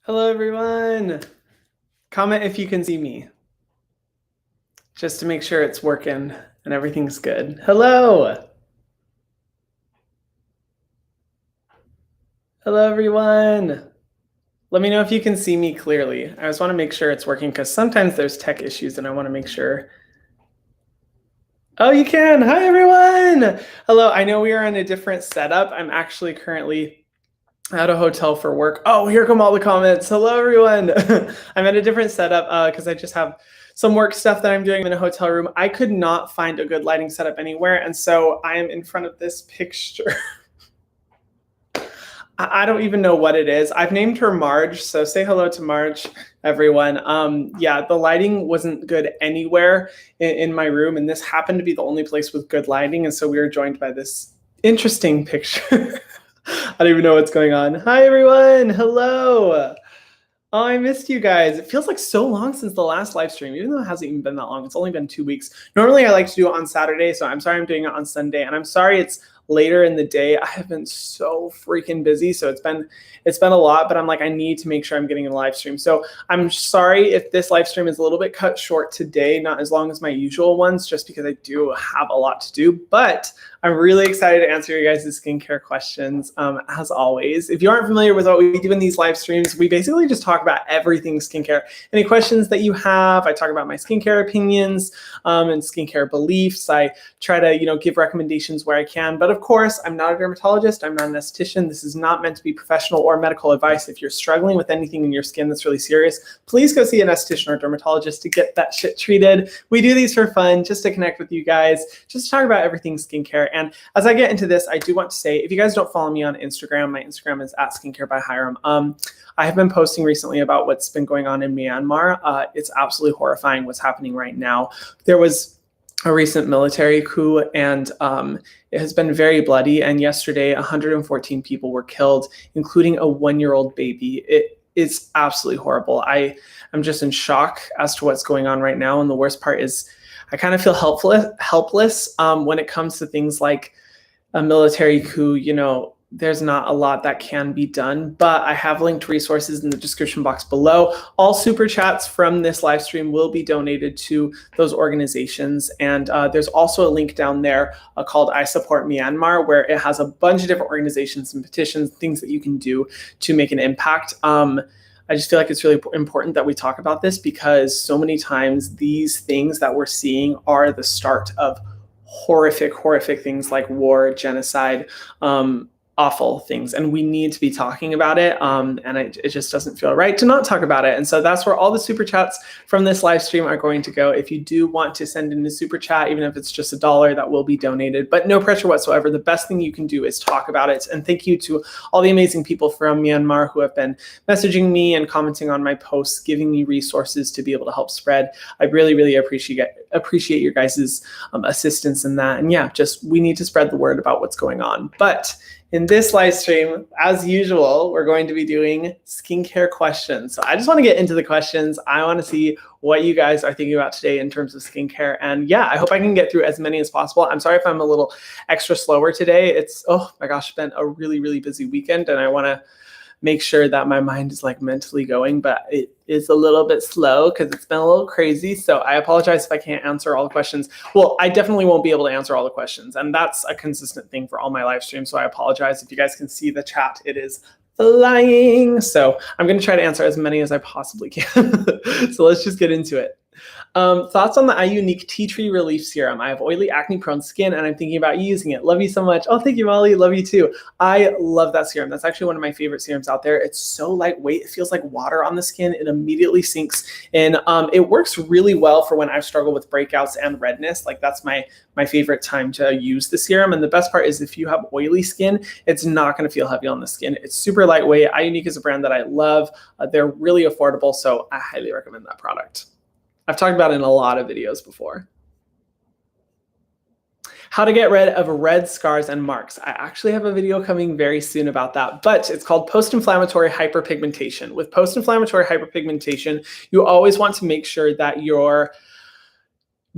Hello, everyone. Comment if you can see me, just to make sure it's working and everything's good. Hello. Hello, everyone. Let me know if you can see me clearly. I just want to make sure it's working because sometimes there's tech issues and I want to make sure. Oh, you can. Hi, everyone. Hello. I know we are in a different setup. I'm actually currently at a hotel for work. Oh, here come all the comments. Hello, everyone. I'm at a different setup because I just have some work stuff that I'm doing in a hotel room. I could not find a good lighting setup anywhere, and so I am in front of this picture. I don't even know what it is. I've named her Marge, so say hello to Marge, everyone. Yeah, the lighting wasn't good anywhere in my room, and this happened to be the only place with good lighting, and so we were joined by this interesting picture. I don't even know what's going on. Hi, everyone. Hello. Oh, I missed you guys. It feels like so long since the last live stream, even though it hasn't even been that long. It's only been 2 weeks. Normally, I like to do it on Saturday, so I'm sorry I'm doing it on Sunday, and I'm sorry it's later in the day. I have been so freaking busy, so it's been a lot, but I'm like, I need to make sure I'm getting a live stream. So I'm sorry if this live stream is a little bit cut short today, not as long as my usual ones, just because I do have a lot to do, but I'm really excited to answer your guys' skincare questions, as always. If you aren't familiar with what we do in these live streams, we basically just talk about everything skincare. Any questions that you have, I talk about my skincare opinions and skincare beliefs. I try to, give recommendations where I can. But of course, I'm not a dermatologist. I'm not an esthetician. This is not meant to be professional or medical advice. If you're struggling with anything in your skin that's really serious, please go see an esthetician or dermatologist to get that shit treated. We do these for fun, just to connect with you guys, just to talk about everything skincare. And as I get into this, I do want to say, if you guys don't follow me on Instagram, my Instagram is @skincare by Hyram. I have been posting recently about what's been going on in Myanmar. It's absolutely horrifying what's happening right now. There was a recent military coup, and it has been very bloody. And yesterday, 114 people were killed, including a 1-year-old baby. It is absolutely horrible. I am just in shock as to what's going on right now. And the worst part is I kind of feel helpless when it comes to things like a military coup. There's not a lot that can be done, but I have linked resources in the description box below. All super chats from this live stream will be donated to those organizations. And there's also a link down there called I Support Myanmar, where it has a bunch of different organizations and petitions, things that you can do to make an impact. I just feel like it's really important that we talk about this, because so many times these things that we're seeing are the start of horrific things like war, genocide, awful things, and we need to be talking about it, and it just doesn't feel right to not talk about it. And so that's where all the super chats from this live stream are going to go. If you do want to send in a super chat, even if it's just $1, that will be donated, but no pressure whatsoever. The best thing you can do is talk about it. And thank you to all the amazing people from Myanmar who have been messaging me and commenting on my posts, giving me resources to be able to help spread. I really appreciate your guys' assistance in that. And yeah, just we need to spread the word about what's going on. But in this live stream, as usual, we're going to be doing skincare questions. So I just want to get into the questions. I want to see what you guys are thinking about today in terms of skincare. And yeah, I hope I can get through as many as possible. I'm sorry if I'm a little extra slower today. It's, oh my gosh, been a really busy weekend, and I want to make sure that my mind is like mentally going, but it is a little bit slow because it's been a little crazy. So I apologize if I can't answer all the questions. Well, I definitely won't be able to answer all the questions, and that's a consistent thing for all my live streams. So I apologize if you guys can see the chat. It is flying. So I'm going to try to answer as many as I possibly can. So let's just get into it. Thoughts on the iUnique Tea Tree Relief Serum? I have oily, acne-prone skin, and I'm thinking about using it. Love you so much. Oh, thank you, Molly. Love you too. I love that serum. That's actually one of my favorite serums out there. It's so lightweight. It feels like water on the skin. It immediately sinks in. It works really well for when I struggle with breakouts and redness. Like, that's my favorite time to use the serum. And the best part is, if you have oily skin, it's not going to feel heavy on the skin. It's super lightweight. iUnique is a brand that I love. They're really affordable, so I highly recommend that product. I've talked about it in a lot of videos before. How to get rid of red scars and marks. I actually have a video coming very soon about that, but it's called post-inflammatory hyperpigmentation. With post-inflammatory hyperpigmentation, you always want to make sure that your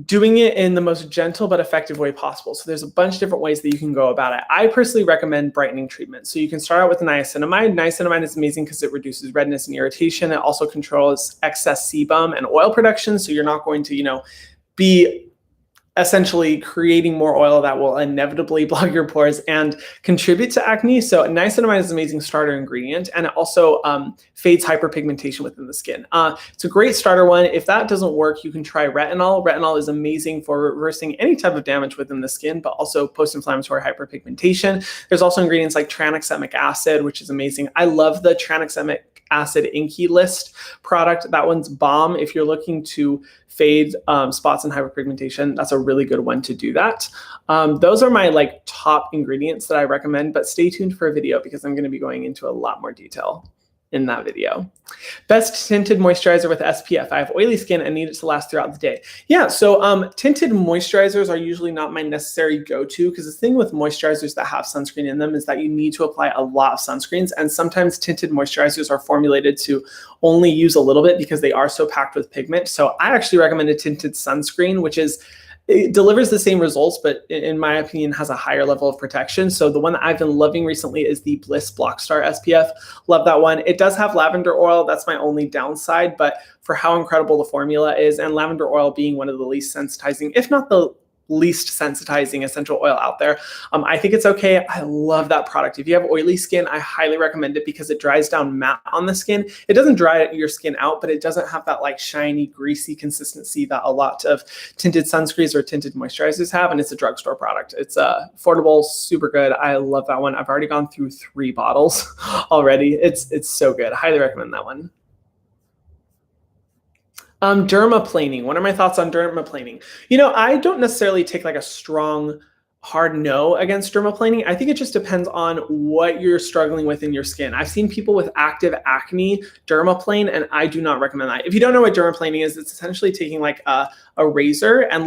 doing it in the most gentle but effective way possible. So there's a bunch of different ways that you can go about it. I personally recommend brightening treatment. So you can start out with niacinamide. Niacinamide is amazing because it reduces redness and irritation. It also controls excess sebum and oil production. So you're not going to, be essentially creating more oil that will inevitably block your pores and contribute to acne. So niacinamide is an amazing starter ingredient, and it also fades hyperpigmentation within the skin. It's a great starter one. If that doesn't work, you can try retinol. Retinol is amazing for reversing any type of damage within the skin, but also post-inflammatory hyperpigmentation. There's also ingredients like tranexamic acid, which is amazing. I love the tranexamic acid Inky List product. That one's bomb. If you're looking to fade spots and hyperpigmentation, that's a really good one to do that. Those are my top ingredients that I recommend, but stay tuned for a video because I'm going to be going into a lot more detail in that video. Best tinted moisturizer with SPF. I have oily skin and need it to last throughout the day. Yeah, so tinted moisturizers are usually not my necessary go-to because the thing with moisturizers that have sunscreen in them is that you need to apply a lot of sunscreens, and sometimes tinted moisturizers are formulated to only use a little bit because they are so packed with pigment. So I actually recommend a tinted sunscreen, which is it delivers the same results, but in my opinion, has a higher level of protection. So the one that I've been loving recently is the Bliss Blockstar SPF. Love that one. It does have lavender oil. That's my only downside, but for how incredible the formula is, and lavender oil being one of the least sensitizing, if not the least sensitizing essential oil out there, I think it's okay. I love that product. If you have oily skin, I highly recommend it because it dries down matte on the skin. It doesn't dry your skin out, but it doesn't have that shiny, greasy consistency that a lot of tinted sunscreens or tinted moisturizers have, and it's a drugstore product. It's affordable, super good. I love that one. I've already gone through 3 bottles already. It's so good. I highly recommend that one. Dermaplaning. What are my thoughts on dermaplaning? I don't necessarily take a strong, hard no against dermaplaning. I think it just depends on what you're struggling with in your skin. I've seen people with active acne dermaplane, and I do not recommend that. If you don't know what dermaplaning is, it's essentially taking a razor and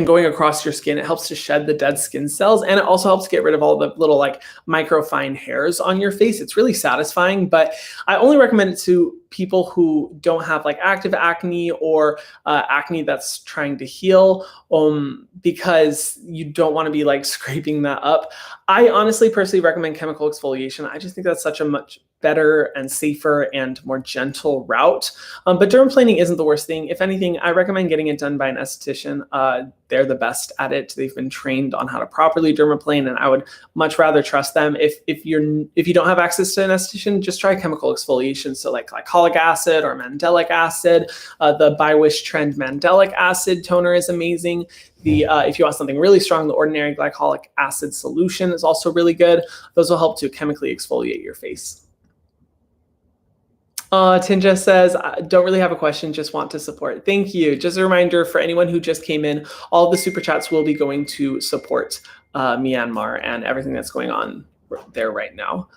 going across your skin. It helps to shed the dead skin cells, and it also helps get rid of all the little microfine hairs on your face. It's really satisfying, but I only recommend it to people who don't have active acne or acne that's trying to heal, because you don't want to be scraping that up. I honestly personally recommend chemical exfoliation. I just think that's such a much better and safer and more gentle route. But dermaplaning isn't the worst thing. If anything, I recommend getting it done by an esthetician. They're the best at it. They've been trained on how to properly dermaplane, and I would much rather trust them. If you don't have access to an esthetician, just try chemical exfoliation. So glycolic acid or mandelic acid. The By Wish Trend mandelic acid toner is amazing. If you want something really strong, the ordinary glycolic acid solution is also really good. Those will help to chemically exfoliate your face. Tinja says, don't really have a question, just want to support. Thank you. Just a reminder for anyone who just came in, all of the super chats will be going to support Myanmar and everything that's going on there right now.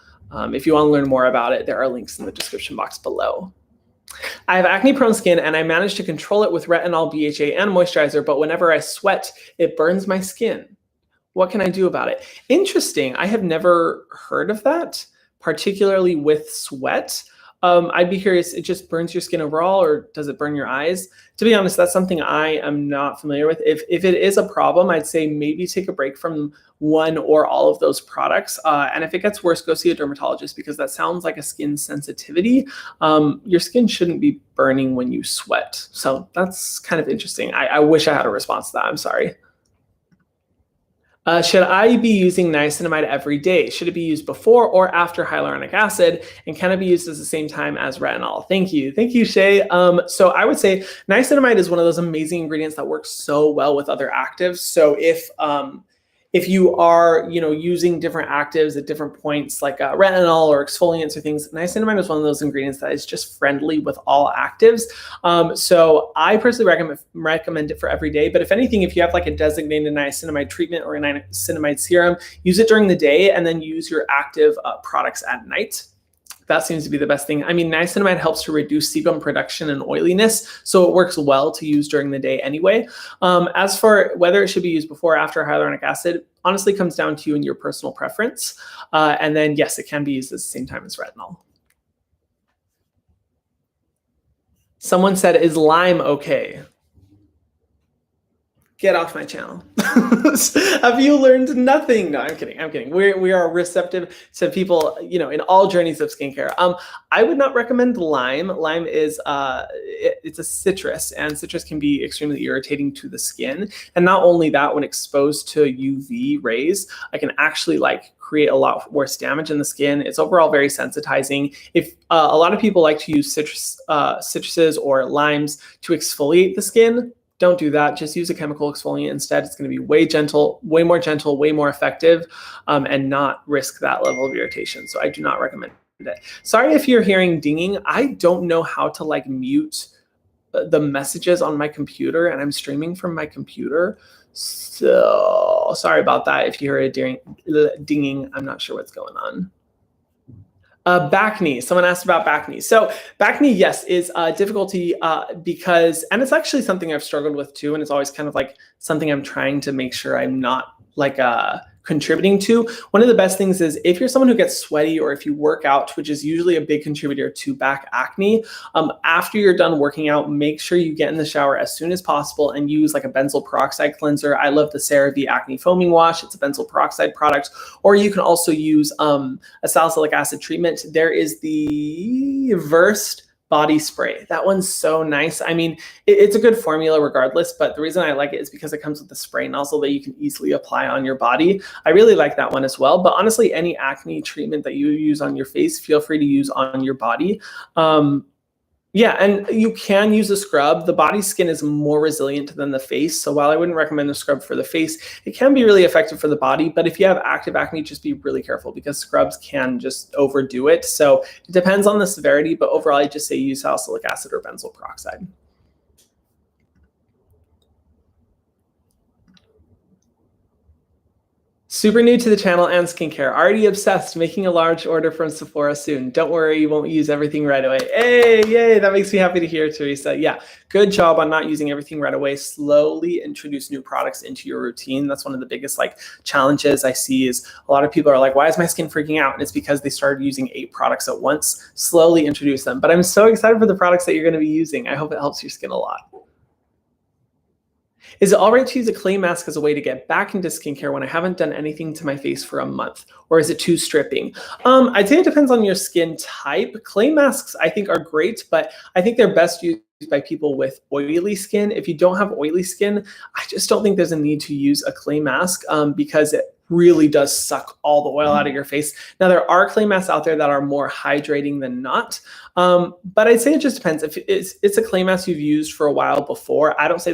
If you want to learn more about it, there are links in the description box below. I have acne-prone skin, and I managed to control it with retinol, BHA, and moisturizer, but whenever I sweat, it burns my skin. What can I do about it? Interesting. I have never heard of that, particularly with sweat. I'd be curious, it just burns your skin overall, or does it burn your eyes? To be honest, that's something I am not familiar with. If it is a problem, I'd say maybe take a break from one or all of those products. And if it gets worse, go see a dermatologist, because that sounds like a skin sensitivity. Your skin shouldn't be burning when you sweat. So that's kind of interesting. I wish I had a response to that. I'm sorry. Should I be using niacinamide every day? Should it be used before or after hyaluronic acid? And can it be used at the same time as retinol? Thank you. Thank you, Shay. So I would say niacinamide is one of those amazing ingredients that works so well with other actives. So if you are, using different actives at different points, like retinol or exfoliants or things, niacinamide is one of those ingredients that is just friendly with all actives. So I personally recommend it for every day. But if anything, if you have a designated niacinamide treatment or a niacinamide serum, use it during the day and then use your active products at night. That seems to be the best thing. I mean, niacinamide helps to reduce sebum production and oiliness, so it works well to use during the day anyway. As for whether it should be used before or after hyaluronic acid, honestly comes down to you and your personal preference. And then, yes, it can be used at the same time as retinol. Someone said, is lime okay? Get off my channel. Have you learned nothing? No, I'm kidding. I'm kidding. We are receptive to people, in all journeys of skincare. I would not recommend lime. Lime is it's a citrus, and citrus can be extremely irritating to the skin. And not only that, when exposed to UV rays, I can actually create a lot worse damage in the skin. It's overall very sensitizing. If a lot of people like to use citruses or limes to exfoliate the skin, don't do that. Just use a chemical exfoliant instead. It's going to be way more gentle, way more effective, and not risk that level of irritation. So I do not recommend it. Sorry if you're hearing dinging. I don't know how to mute the messages on my computer, and I'm streaming from my computer. So sorry about that. If you hear a dinging, I'm not sure what's going on. Back knee. Someone asked about back knee. So back knee, yes, is a difficulty because, and it's actually something I've struggled with too, and it's always kind of something I'm trying to make sure I'm not contributing to. One of the best things is if you're someone who gets sweaty or if you work out, which is usually a big contributor to back acne, after you're done working out, make sure you get in the shower as soon as possible and use a benzoyl peroxide cleanser. I love the CeraVe Acne Foaming Wash. It's a benzoyl peroxide product. Or you can also use a salicylic acid treatment. There is the Versed body spray. That one's so nice. I mean, it's a good formula regardless, but the reason I like it is because it comes with a spray nozzle that you can easily apply on your body. I really like that one as well. But honestly, any acne treatment that you use on your face, feel free to use on your body. Yeah, and you can use a scrub. The body skin is more resilient than the face. So while I wouldn't recommend the scrub for the face, it can be really effective for the body. But if you have active acne, just be really careful because scrubs can just overdo it. So it depends on the severity, but overall, I just say use salicylic acid or benzoyl peroxide. Super new to the channel and skincare. Already obsessed, making a large order from Sephora soon. Don't worry, you won't use everything right away. Hey, yay, that makes me happy to hear, Teresa. Yeah, good job on not using everything right away. Slowly introduce new products into your routine. That's one of the biggest challenges I see is a lot of people are like, why is my skin freaking out? And it's because they started using 8 products at once. Slowly introduce them. But I'm so excited for the products that you're going to be using. I hope it helps your skin a lot. Is it all right to use a clay mask as a way to get back into skincare when I haven't done anything to my face for a month? Or is it too stripping? I'd say it depends on your skin type. Clay masks, I think, are great, but I think they're best used by people with oily skin. If you don't have oily skin, I just don't think there's a need to use a clay mask because it really does suck all the oil out of your face. Now, there are clay masks out there that are more hydrating than not, but I'd say it just depends. If it's a clay mask you've used for a while before, I don't see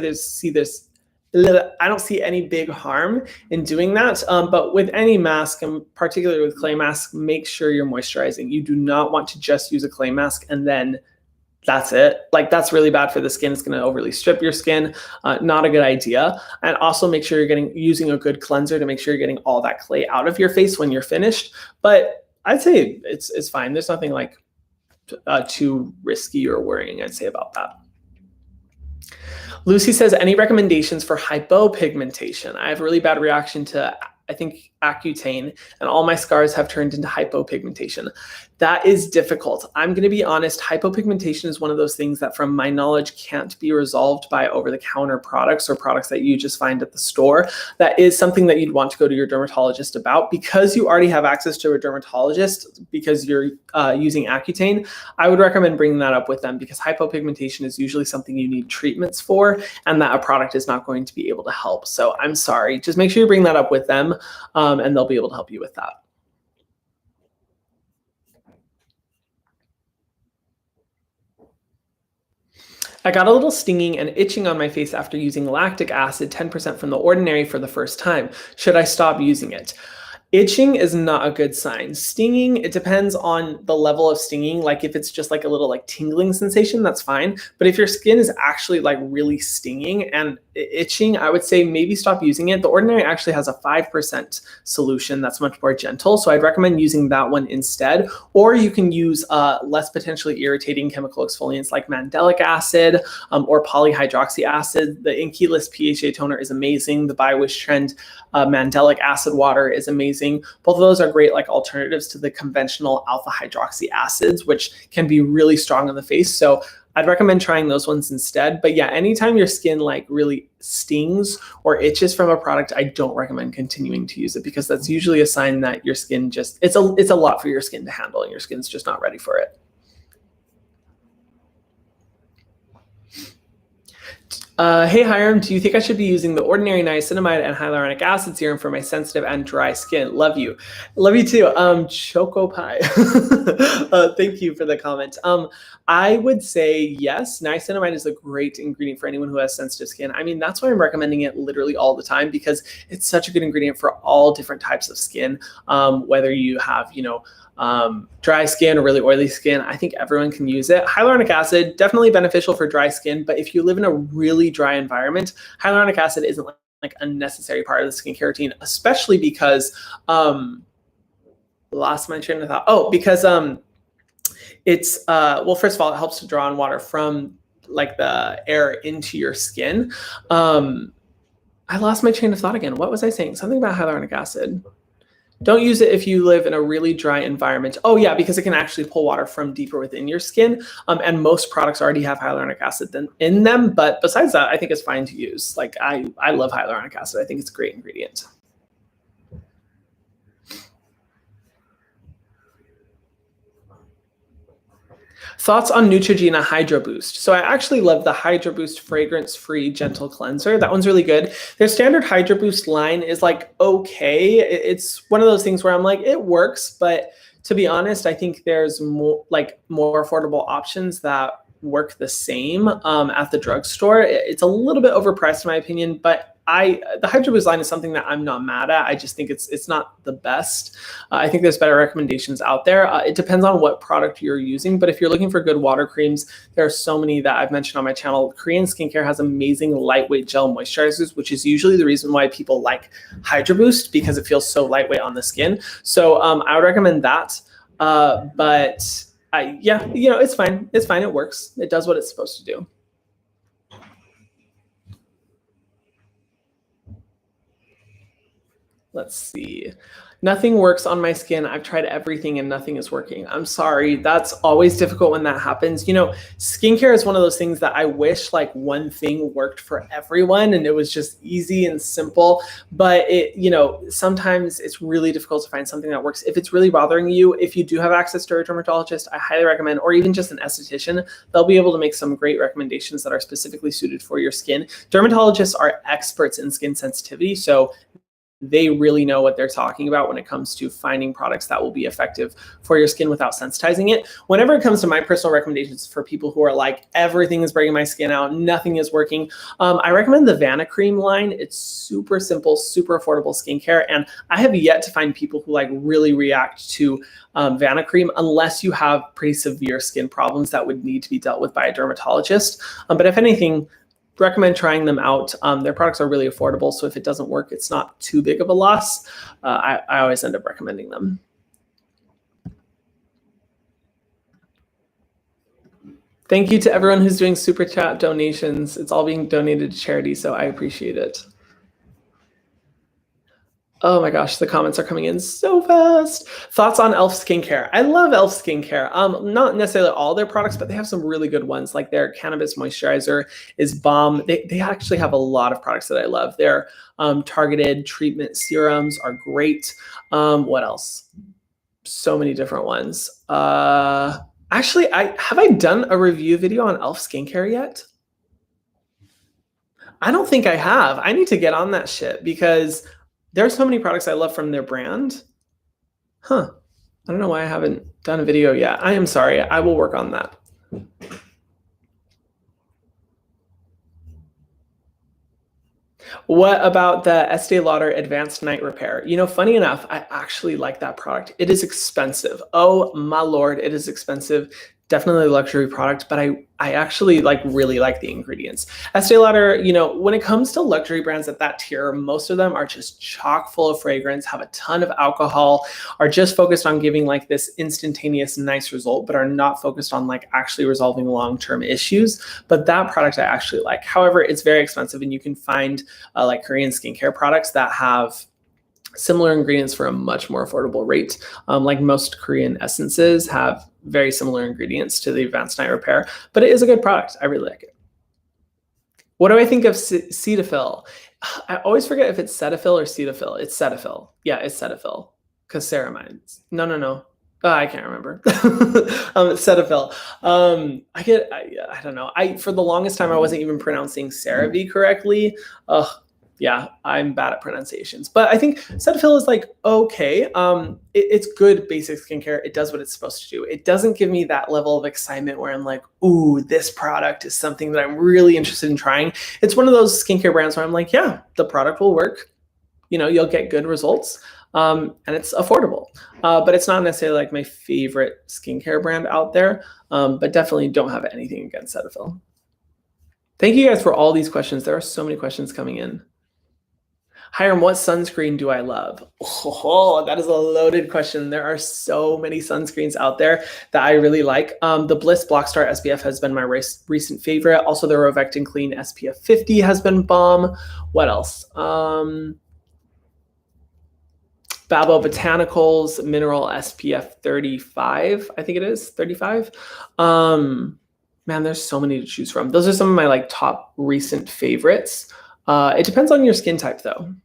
any big harm in doing that. But with any mask, and particularly with clay masks, make sure you're moisturizing. You do not want to just use a clay mask and then that's it. That's really bad for the skin. It's going to overly strip your skin. Not a good idea. And also make sure you're using a good cleanser to make sure you're getting all that clay out of your face when you're finished. But I'd say it's fine. There's nothing too risky or worrying, I'd say, about that. Lucy says, any recommendations for hypopigmentation? I have a really bad reaction to, I think, Accutane, and all my scars have turned into hypopigmentation. That is difficult. I'm going to be honest, hypopigmentation is one of those things that, from my knowledge, can't be resolved by over-the-counter products or products that you just find at the store. That is something that you'd want to go to your dermatologist about. Because you already have access to a dermatologist because you're using Accutane, I would recommend bringing that up with them because hypopigmentation is usually something you need treatments for and that a product is not going to be able to help. So I'm sorry. Just make sure you bring that up with them and they'll be able to help you with that. I got a little stinging and itching on my face after using lactic acid 10% from The Ordinary for the first time. Should I stop using it? Itching is not a good sign. Stinging, it depends on the level of stinging. If it's just a little tingling sensation, that's fine. But if your skin is actually really stinging and itching, I would say maybe stop using it. The Ordinary actually has a 5% solution that's much more gentle. So I'd recommend using that one instead. Or you can use less potentially irritating chemical exfoliants like mandelic acid or polyhydroxy acid. The Inkey List PHA toner is amazing. The By Wish Trend mandelic acid water is amazing. Both of those are great alternatives to the conventional alpha hydroxy acids, which can be really strong on the face. So I'd recommend trying those ones instead. But yeah, anytime your skin like really stings or itches from a product, I don't recommend continuing to use it, because that's usually a sign that your skin just, it's a lot for your skin to handle and your skin's just not ready for it. Hey Hyram, do you think I should be using the ordinary niacinamide and hyaluronic acid serum for my sensitive and dry skin? Love you. Love you too. Choco pie. Thank you for the comment. I would say yes, niacinamide is a great ingredient for anyone who has sensitive skin. I mean, that's why I'm recommending it literally all the time, because it's such a good ingredient for all different types of skin, whether you have, dry skin or really oily skin. I think everyone can use it. Hyaluronic acid, definitely beneficial for dry skin, but if you live in a really dry environment, hyaluronic acid isn't like a necessary part of the skincare routine, especially because, lost my train of thought. Oh, because it's, well, first of all, it helps to draw in water from like the air into your skin. I lost my train of thought again. What was I saying? Something about hyaluronic acid. Don't use it if you live in a really dry environment. Oh yeah, because it can actually pull water from deeper within your skin. And most products already have hyaluronic acid in them. But besides that, I think it's fine to use. Like I love hyaluronic acid. I think it's a great ingredient. Thoughts on Neutrogena Hydro Boost. So I actually love the Hydro Boost fragrance-free gentle cleanser. That one's really good. Their standard Hydro Boost line is like okay. It's one of those things where I'm like, it works, but to be honest, I think there's more affordable options that work the same at the drugstore. It's a little bit overpriced in my opinion, but the Hydro Boost line is something that I'm not mad at. I just think it's not the best. I think there's better recommendations out there. It depends on what product you're using, but if you're looking for good water creams, there are so many that I've mentioned on my channel. Korean skincare has amazing lightweight gel moisturizers, which is usually the reason why people like Hydro Boost, because it feels so lightweight on the skin. So I would recommend that. But yeah, it's fine. It's fine. It works. It does what it's supposed to do. Let's see. Nothing works on my skin. I've tried everything and nothing is working. I'm sorry. That's always difficult when that happens. Skincare is one of those things that I wish like one thing worked for everyone and it was just easy and simple. But sometimes it's really difficult to find something that works. If it's really bothering you, if you do have access to a dermatologist, I highly recommend, or even just an esthetician, they'll be able to make some great recommendations that are specifically suited for your skin. Dermatologists are experts in skin sensitivity, so they really know what they're talking about when it comes to finding products that will be effective for your skin without sensitizing it. Whenever it comes to my personal recommendations for people who are like, everything is breaking my skin out, nothing is working, I recommend the Vana Cream line. It's super simple, super affordable skincare. And I have yet to find people who like really react to Vana Cream unless you have pretty severe skin problems that would need to be dealt with by a dermatologist. But if anything, recommend trying them out. Their products are really affordable, so if it doesn't work, it's not too big of a loss. I always end up recommending them. Thank you to everyone who's doing super chat donations. It's all being donated to charity, so I appreciate it. Oh my gosh, the comments are coming in so fast. Thoughts on e.l.f. skincare? I love e.l.f. skincare. Not necessarily all their products, but they have some really good ones. Like their cannabis moisturizer is bomb. They actually have a lot of products that I love. Their targeted treatment serums are great. What else? So many different ones. Actually, have I done a review video on e.l.f. skincare yet? I don't think I have. I need to get on that shit because there are so many products I love from their brand. I don't know why I haven't done a video yet. I am sorry. I will work on that. What about the Estee Lauder Advanced Night Repair? Funny enough, I actually like that product. It is expensive. Oh my Lord, it is expensive. Definitely a luxury product, but I actually really like the ingredients. Estee Lauder, when it comes to luxury brands at that tier, most of them are just chock full of fragrance, have a ton of alcohol, are just focused on giving this instantaneous nice result, but are not focused on actually resolving long-term issues. But that product I actually like. However, it's very expensive, and you can find Korean skincare products that have similar ingredients for a much more affordable rate. Like most Korean essences have very similar ingredients to the Advanced Night Repair, but it is a good product. I really like it. What do I think of Cetaphil? I always forget if it's Cetaphil or Cetaphil. It's Cetaphil. Yeah, it's Cetaphil. Because ceramides. No. I can't remember. Cetaphil. I don't know. For the longest time, I wasn't even pronouncing CeraVe correctly. Yeah, I'm bad at pronunciations, but I think Cetaphil is like, okay. It's good basic skincare. It does what it's supposed to do. It doesn't give me that level of excitement where I'm like, ooh, this product is something that I'm really interested in trying. It's one of those skincare brands where I'm like, yeah, the product will work. You'll get good results. And it's affordable, but it's not necessarily like my favorite skincare brand out there, but definitely don't have anything against Cetaphil. Thank you guys for all these questions. There are so many questions coming in. Hyram, what sunscreen do I love? Oh, that is a loaded question. There are so many sunscreens out there that I really like. The Bliss Blockstar SPF has been my recent favorite. Also, the Rovectin Clean SPF 50 has been bomb. What else? Babbo Botanicals Mineral SPF 35, I think it is, 35. Man, there's so many to choose from. Those are some of my like top recent favorites. It depends on your skin type though.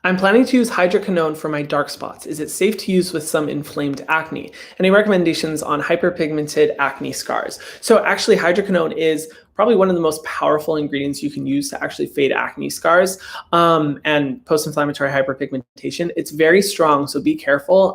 I'm planning to use hydroquinone for my dark spots. Is it safe to use with some inflamed acne? Any recommendations on hyperpigmented acne scars? So actually hydroquinone is probably one of the most powerful ingredients you can use to actually fade acne scars and post-inflammatory hyperpigmentation. It's very strong, so be careful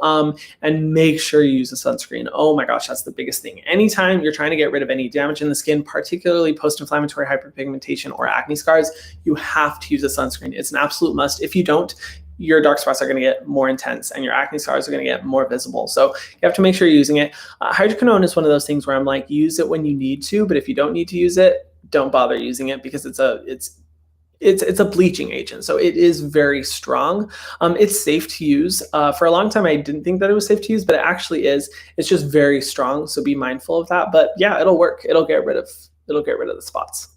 and make sure you use a sunscreen. Oh my gosh, that's the biggest thing. Anytime you're trying to get rid of any damage in the skin, particularly post-inflammatory hyperpigmentation or acne scars, you have to use a sunscreen. It's an absolute must. If you don't, your dark spots are going to get more intense and your acne scars are going to get more visible. So you have to make sure you're using it. Hydroquinone is one of those things where I'm like, use it when you need to, but if you don't need to use it, don't bother using it because it's a bleaching agent. So it is very strong. It's safe to use. For a long time, I didn't think that it was safe to use, but it actually is. It's just very strong. So be mindful of that. But yeah, it'll work. It'll get rid of the spots.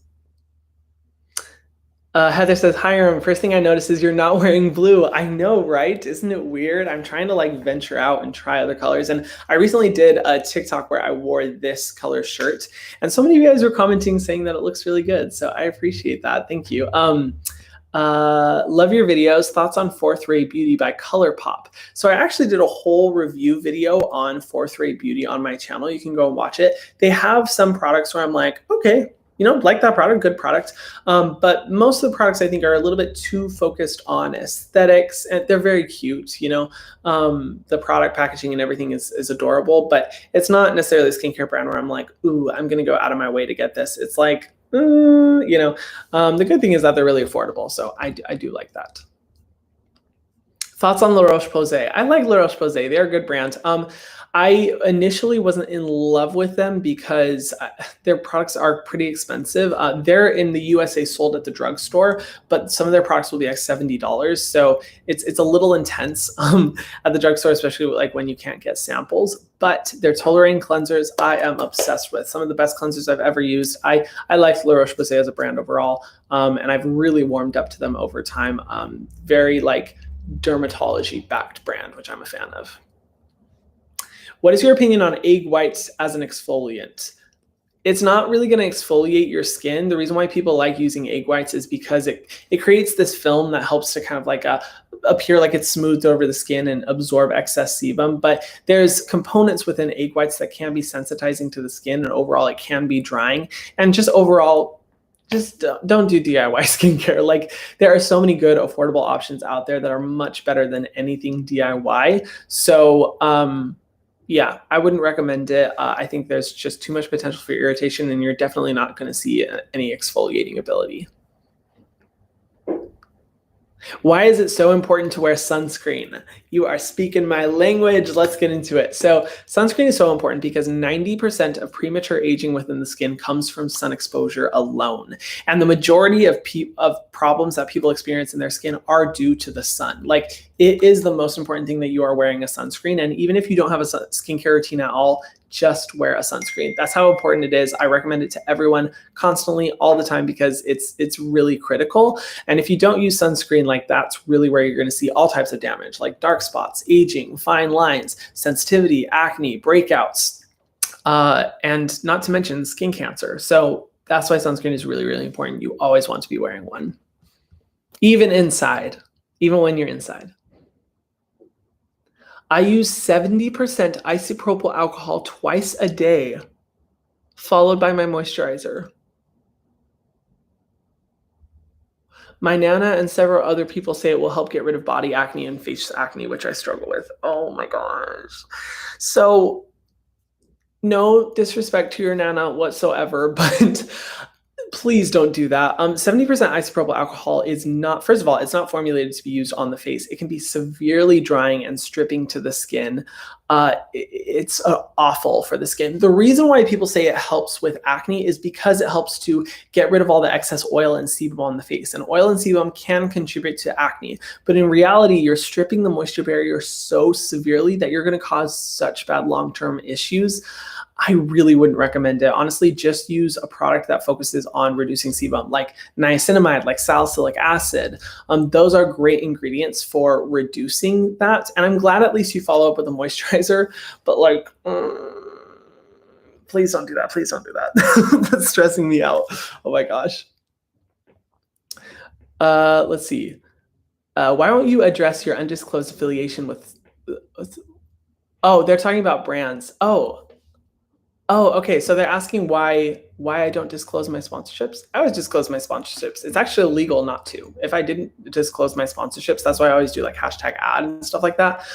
Heather says, Hyram, first thing I noticed is you're not wearing blue. I know, right? Isn't it weird? I'm trying to like venture out and try other colors. And I recently did a TikTok where I wore this color shirt. And so many of you guys were commenting saying that it looks really good. So I appreciate that. Thank you. Love your videos. Thoughts on Fourth Ray Beauty by ColourPop. So I actually did a whole review video on Fourth Ray Beauty on my channel. You can go and watch it. They have some products where I'm like, okay, like that product, good product. But most of the products I think are a little bit too focused on aesthetics, and they're very cute. The product packaging and everything is adorable, but it's not necessarily a skincare brand where I'm like, ooh, I'm going to go out of my way to get this. It's like, the good thing is that they're really affordable. So I do like that. Thoughts on La Roche-Posay? I like La Roche-Posay. They're a good brand. I initially wasn't in love with them because their products are pretty expensive. They're in the USA sold at the drugstore, but some of their products will be like $70. So it's a little intense at the drugstore, especially like when you can't get samples. But their Toleraine cleansers, I am obsessed with. Some of the best cleansers I've ever used. I like La Roche-Posay as a brand overall, and I've really warmed up to them over time. Very like dermatology-backed brand, which I'm a fan of. What is your opinion on egg whites as an exfoliant? It's not really going to exfoliate your skin. The reason why people like using egg whites is because it creates this film that helps to kind of like appear like it's smoothed over the skin and absorb excess sebum. But there's components within egg whites that can be sensitizing to the skin, and overall it can be drying. And just overall, just don't do DIY skincare. Like there are so many good affordable options out there that are much better than anything DIY. So yeah, I wouldn't recommend it. I think there's just too much potential for irritation, and you're definitely not going to see any exfoliating ability. Why is it so important to wear sunscreen? You are speaking my language. Let's get into it. So sunscreen is so important because 90% of premature aging within the skin comes from sun exposure alone. And the majority of problems that people experience in their skin are due to the sun. Like it is the most important thing that you are wearing a sunscreen. And even if you don't have a skincare routine at all, just wear a sunscreen. That's how important it is. I recommend it to everyone constantly, all the time, because it's really critical. And if you don't use sunscreen, like that's really where you're going to see all types of damage, like dark spots, aging, fine lines, sensitivity, acne, breakouts, and not to mention skin cancer. So that's why sunscreen is really, really important. You always want to be wearing one, even inside, even when you're inside. I use 70% isopropyl alcohol twice a day, followed by my moisturizer. My Nana and several other people say it will help get rid of body acne and face acne, which I struggle with. Oh my gosh. So no disrespect to your Nana whatsoever, but please don't do that. 70% isopropyl alcohol is not, first of all, it's not formulated to be used on the face. It can be severely drying and stripping to the skin. It's awful for the skin. The reason why people say it helps with acne is because it helps to get rid of all the excess oil and sebum on the face. And oil and sebum can contribute to acne. But in reality, you're stripping the moisture barrier so severely that you're going to cause such bad long-term issues. I really wouldn't recommend it. Honestly, just use a product that focuses on reducing sebum, like niacinamide, like salicylic acid. Those are great ingredients for reducing that. And I'm glad at least you follow up with a moisturizer, but like, please don't do that. Please don't do that. That's stressing me out. Oh my gosh. Let's see. Why don't you address your undisclosed affiliation with oh, they're talking about brands. Oh, okay. So they're asking why I don't disclose my sponsorships. I always disclose my sponsorships. It's actually illegal not to. If I didn't disclose my sponsorships, that's why I always do like hashtag ad and stuff like that.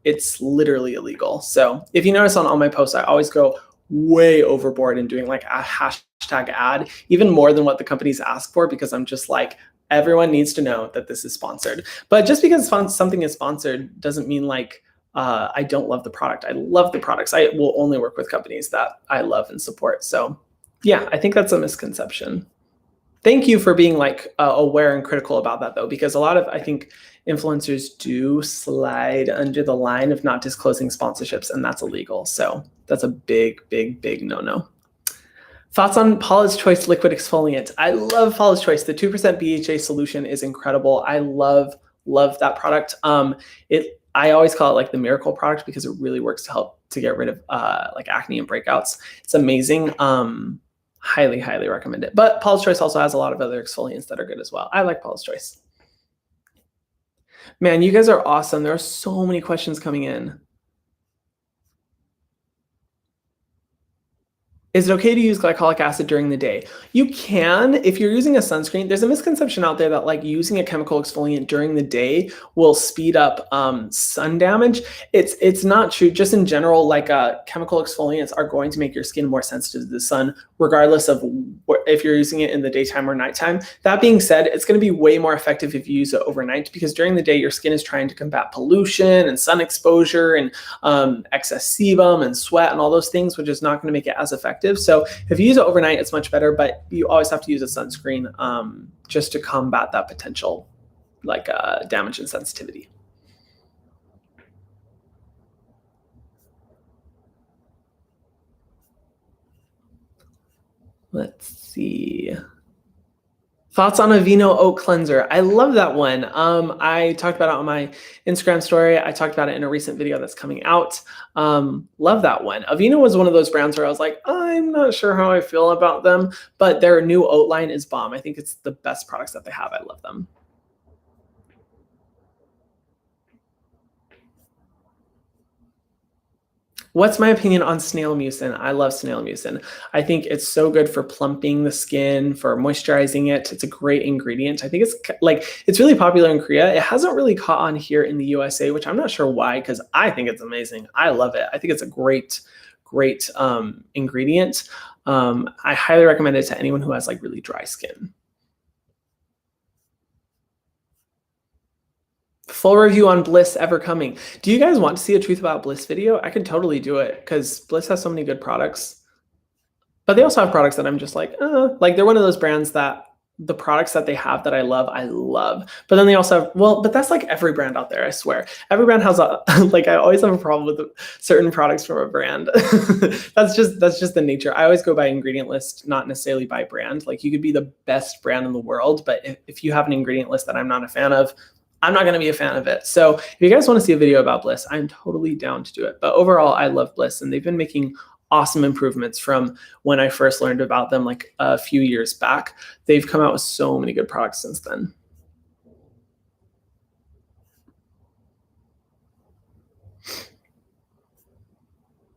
It's literally illegal. So if you notice on all my posts, I always go way overboard in doing like a hashtag ad, even more than what the companies ask for, because I'm just like, everyone needs to know that this is sponsored. But just because something is sponsored doesn't mean like, I don't love the product. I love the products. I will only work with companies that I love and support. So yeah, I think that's a misconception. Thank you for being like aware and critical about that though, because a lot of, I think, influencers do slide under the line of not disclosing sponsorships, and that's illegal. So that's a big, big, big no-no. Thoughts on Paula's Choice liquid exfoliant? I love Paula's Choice. The 2% BHA solution is incredible. I love that product. I always call it like the miracle product because it really works to help to get rid of like acne and breakouts. It's amazing. Highly, highly recommend it. But Paula's Choice also has a lot of other exfoliants that are good as well. I like Paula's Choice. Man, you guys are awesome. There are so many questions coming in. Is it okay to use glycolic acid during the day? You can, if you're using a sunscreen. There's a misconception out there that like using a chemical exfoliant during the day will speed up sun damage. It's not true. Just in general, like chemical exfoliants are going to make your skin more sensitive to the sun, regardless of if you're using it in the daytime or nighttime. That being said, it's going to be way more effective if you use it overnight, because during the day, your skin is trying to combat pollution and sun exposure and excess sebum and sweat and all those things, which is not going to make it as effective. So if you use it overnight, it's much better, but you always have to use a sunscreen just to combat that potential like damage and sensitivity. Let's see. Thoughts on Aveeno Oat Cleanser? I love that one. I talked about it on my Instagram story. I talked about it in a recent video that's coming out. Love that one. Aveeno was one of those brands where I was like, I'm not sure how I feel about them, but their new oat line is bomb. I think it's the best products that they have. I love them. What's my opinion on snail mucin? I love snail mucin. I think it's so good for plumping the skin, for moisturizing it. It's a great ingredient. I think it's really popular in Korea. It hasn't really caught on here in the USA, which I'm not sure why, because I think it's amazing. I love it. I think it's a great ingredient. I highly recommend it to anyone who has like really dry skin. Full review on Bliss ever coming. Do you guys want to see a Truth About Bliss video? I could totally do it because Bliss has so many good products. But they also have products that I'm just like they're one of those brands that the products that they have that I love. But then they also have, well, but that's like every brand out there, I swear. Every brand has a, like, I always have a problem with certain products from a brand. That's just the nature. I always go by ingredient list, not necessarily by brand. Like, you could be the best brand in the world, but if you have an ingredient list that I'm not a fan of, I'm not going to be a fan of it. So if you guys want to see a video about Bliss, I'm totally down to do it. But overall, I love Bliss, and they've been making awesome improvements from when I first learned about them like a few years back. They've come out with so many good products since then.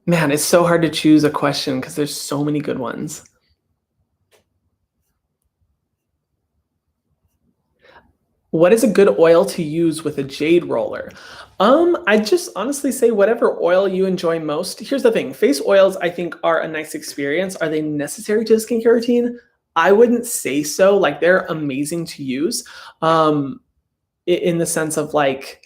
Man, it's so hard to choose a question because there's so many good ones. What is a good oil to use with a jade roller? I just honestly say whatever oil you enjoy most. Here's the thing, face oils I think are a nice experience. Are they necessary to a skincare routine? I wouldn't say so. Like, they're amazing to use in the sense of like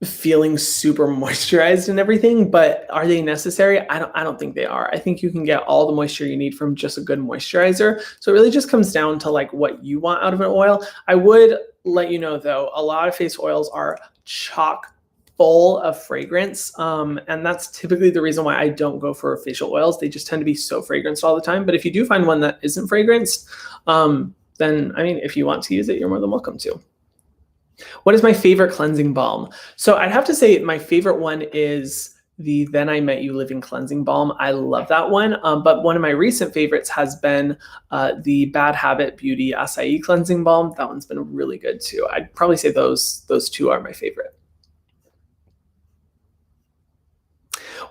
feeling super moisturized and everything, but are they necessary? I don't think they are. I think you can get all the moisture you need from just a good moisturizer. So it really just comes down to like what you want out of an oil. I would let you know though, a lot of face oils are chock full of fragrance. And that's typically the reason why I don't go for facial oils. They just tend to be so fragranced all the time. But if you do find one that isn't fragranced, then I mean, if you want to use it, you're more than welcome to. What is my favorite cleansing balm? So I'd have to say my favorite one is the Then I Met You Living Cleansing Balm. I love that one. But one of my recent favorites has been the Bad Habit Beauty Acai Cleansing Balm. That one's been really good too. I'd probably say those two are my favorite.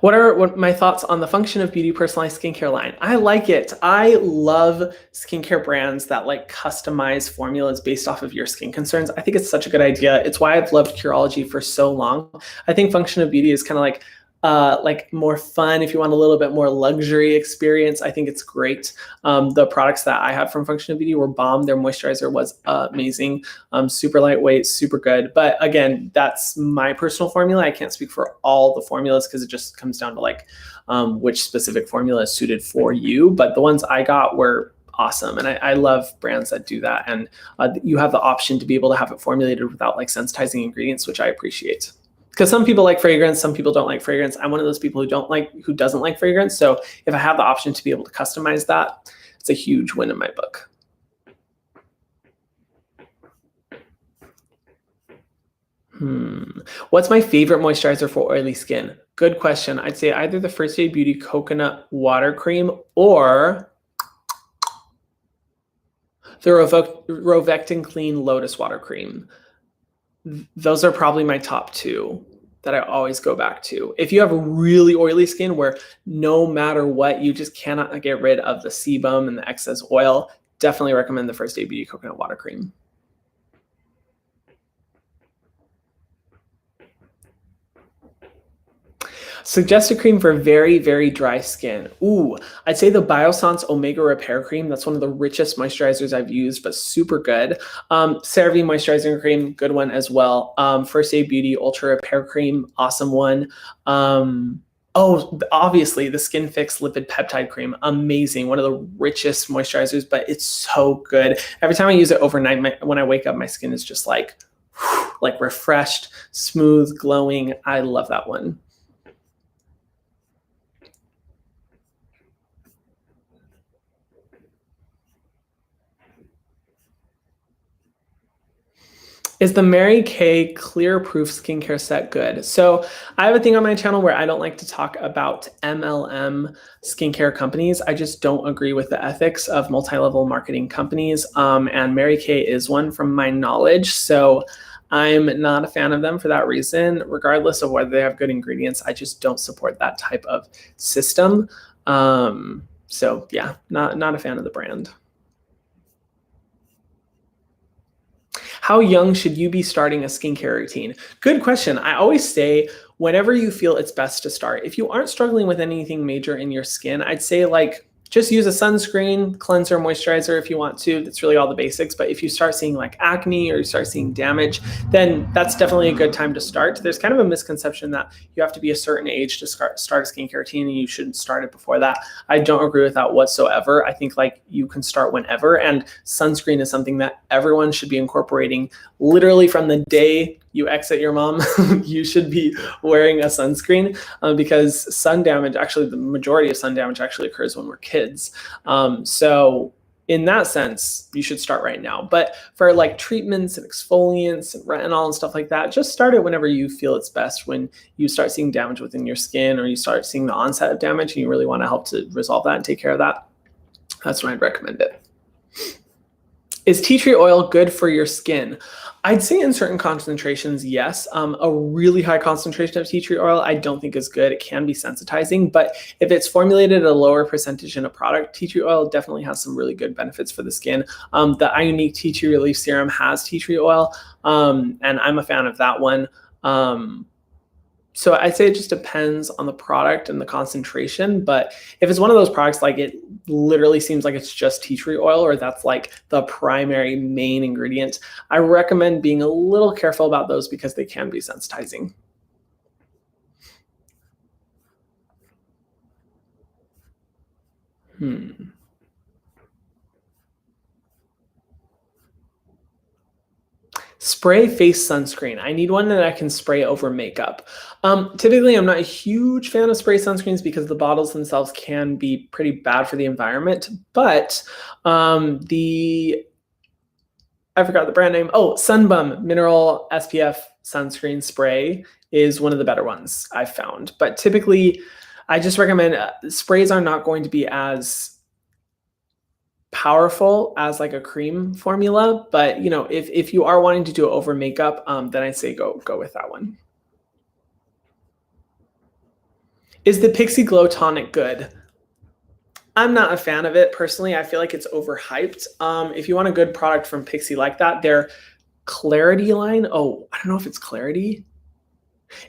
What are my thoughts on the Function of Beauty personalized skincare line? I like it. I love skincare brands that like customize formulas based off of your skin concerns. I think it's such a good idea. It's why I've loved Curology for so long. I think Function of Beauty is kind of like more fun if you want a little bit more luxury experience. I think it's great. The products that I had from Function of Beauty were bomb. Their moisturizer was amazing, super lightweight, super good. But again, that's my personal formula. I can't speak for all the formulas because it just comes down to like which specific formula is suited for you. But the ones I got were awesome. And I love brands that do that. And you have the option to be able to have it formulated without like sensitizing ingredients, which I appreciate. Because some people like fragrance, some people don't like fragrance. I'm one of those people who doesn't like fragrance. So if I have the option to be able to customize that, it's a huge win in my book. What's my favorite moisturizer for oily skin? Good question. I'd say either the First Aid Beauty Coconut Water Cream or the Rovectin Clean Lotus Water Cream. Those are probably my top two that I always go back to. If you have really oily skin where no matter what, you just cannot get rid of the sebum and the excess oil, definitely recommend the First Aid Beauty Coconut Water Cream. Suggest a cream for very, very dry skin. Ooh, I'd say the Biossance Omega Repair Cream. That's one of the richest moisturizers I've used, but super good. CeraVe Moisturizing Cream, good one as well. First Aid Beauty Ultra Repair Cream, awesome one. Oh, obviously the Skin Fix Lipid Peptide Cream, amazing. One of the richest moisturizers, but it's so good. Every time I use it overnight, when I wake up, my skin is just like refreshed, smooth, glowing. I love that one. Is the Mary Kay Clear Proof Skincare Set good? So I have a thing on my channel where I don't like to talk about MLM skincare companies. I just don't agree with the ethics of multi-level marketing companies. And Mary Kay is one from my knowledge. So I'm not a fan of them for that reason. Regardless of whether they have good ingredients, I just don't support that type of system. So yeah, not a fan of the brand. How young should you be starting a skincare routine? Good question. I always say whenever you feel it's best to start. If you aren't struggling with anything major in your skin, I'd say like just use a sunscreen, cleanser, moisturizer if you want to. That's really all the basics. But if you start seeing like acne or you start seeing damage, then that's definitely a good time to start. There's kind of a misconception that you have to be a certain age to start a skincare routine and you shouldn't start it before that. I don't agree with that whatsoever. I think like you can start whenever, and sunscreen is something that everyone should be incorporating literally from the day you exit your mom. You should be wearing a sunscreen because sun damage, actually the majority of sun damage actually occurs when we're kids. So in that sense, you should start right now. But for like treatments and exfoliants and retinol and stuff like that, just start it whenever you feel it's best, when you start seeing damage within your skin or you start seeing the onset of damage and you really want to help to resolve that and take care of that. That's when I'd recommend it. Is tea tree oil good for your skin? I'd say in certain concentrations, yes. A really high concentration of tea tree oil, I don't think is good. It can be sensitizing, but if it's formulated at a lower percentage in a product, tea tree oil definitely has some really good benefits for the skin. The Ionique Tea Tree Relief Serum has tea tree oil, and I'm a fan of that one. So I'd say it just depends on the product and the concentration. But if it's one of those products, like it literally seems like it's just tea tree oil, or that's like the primary main ingredient, I recommend being a little careful about those because they can be sensitizing. Spray face sunscreen. I need one that I can spray over makeup. Typically, I'm not a huge fan of spray sunscreens because the bottles themselves can be pretty bad for the environment. But I forgot the brand name. Oh, Sunbum Mineral SPF Sunscreen Spray is one of the better ones I've found. But typically, I just recommend sprays are not going to be as powerful as like a cream formula, but you know, if you are wanting to do it over makeup, then I say go with that one. Is the Pixie Glow Tonic good? I'm not a fan of it personally. I feel like it's overhyped. If you want a good product from Pixie like that, their Clarity line. Oh, I don't know if it's Clarity.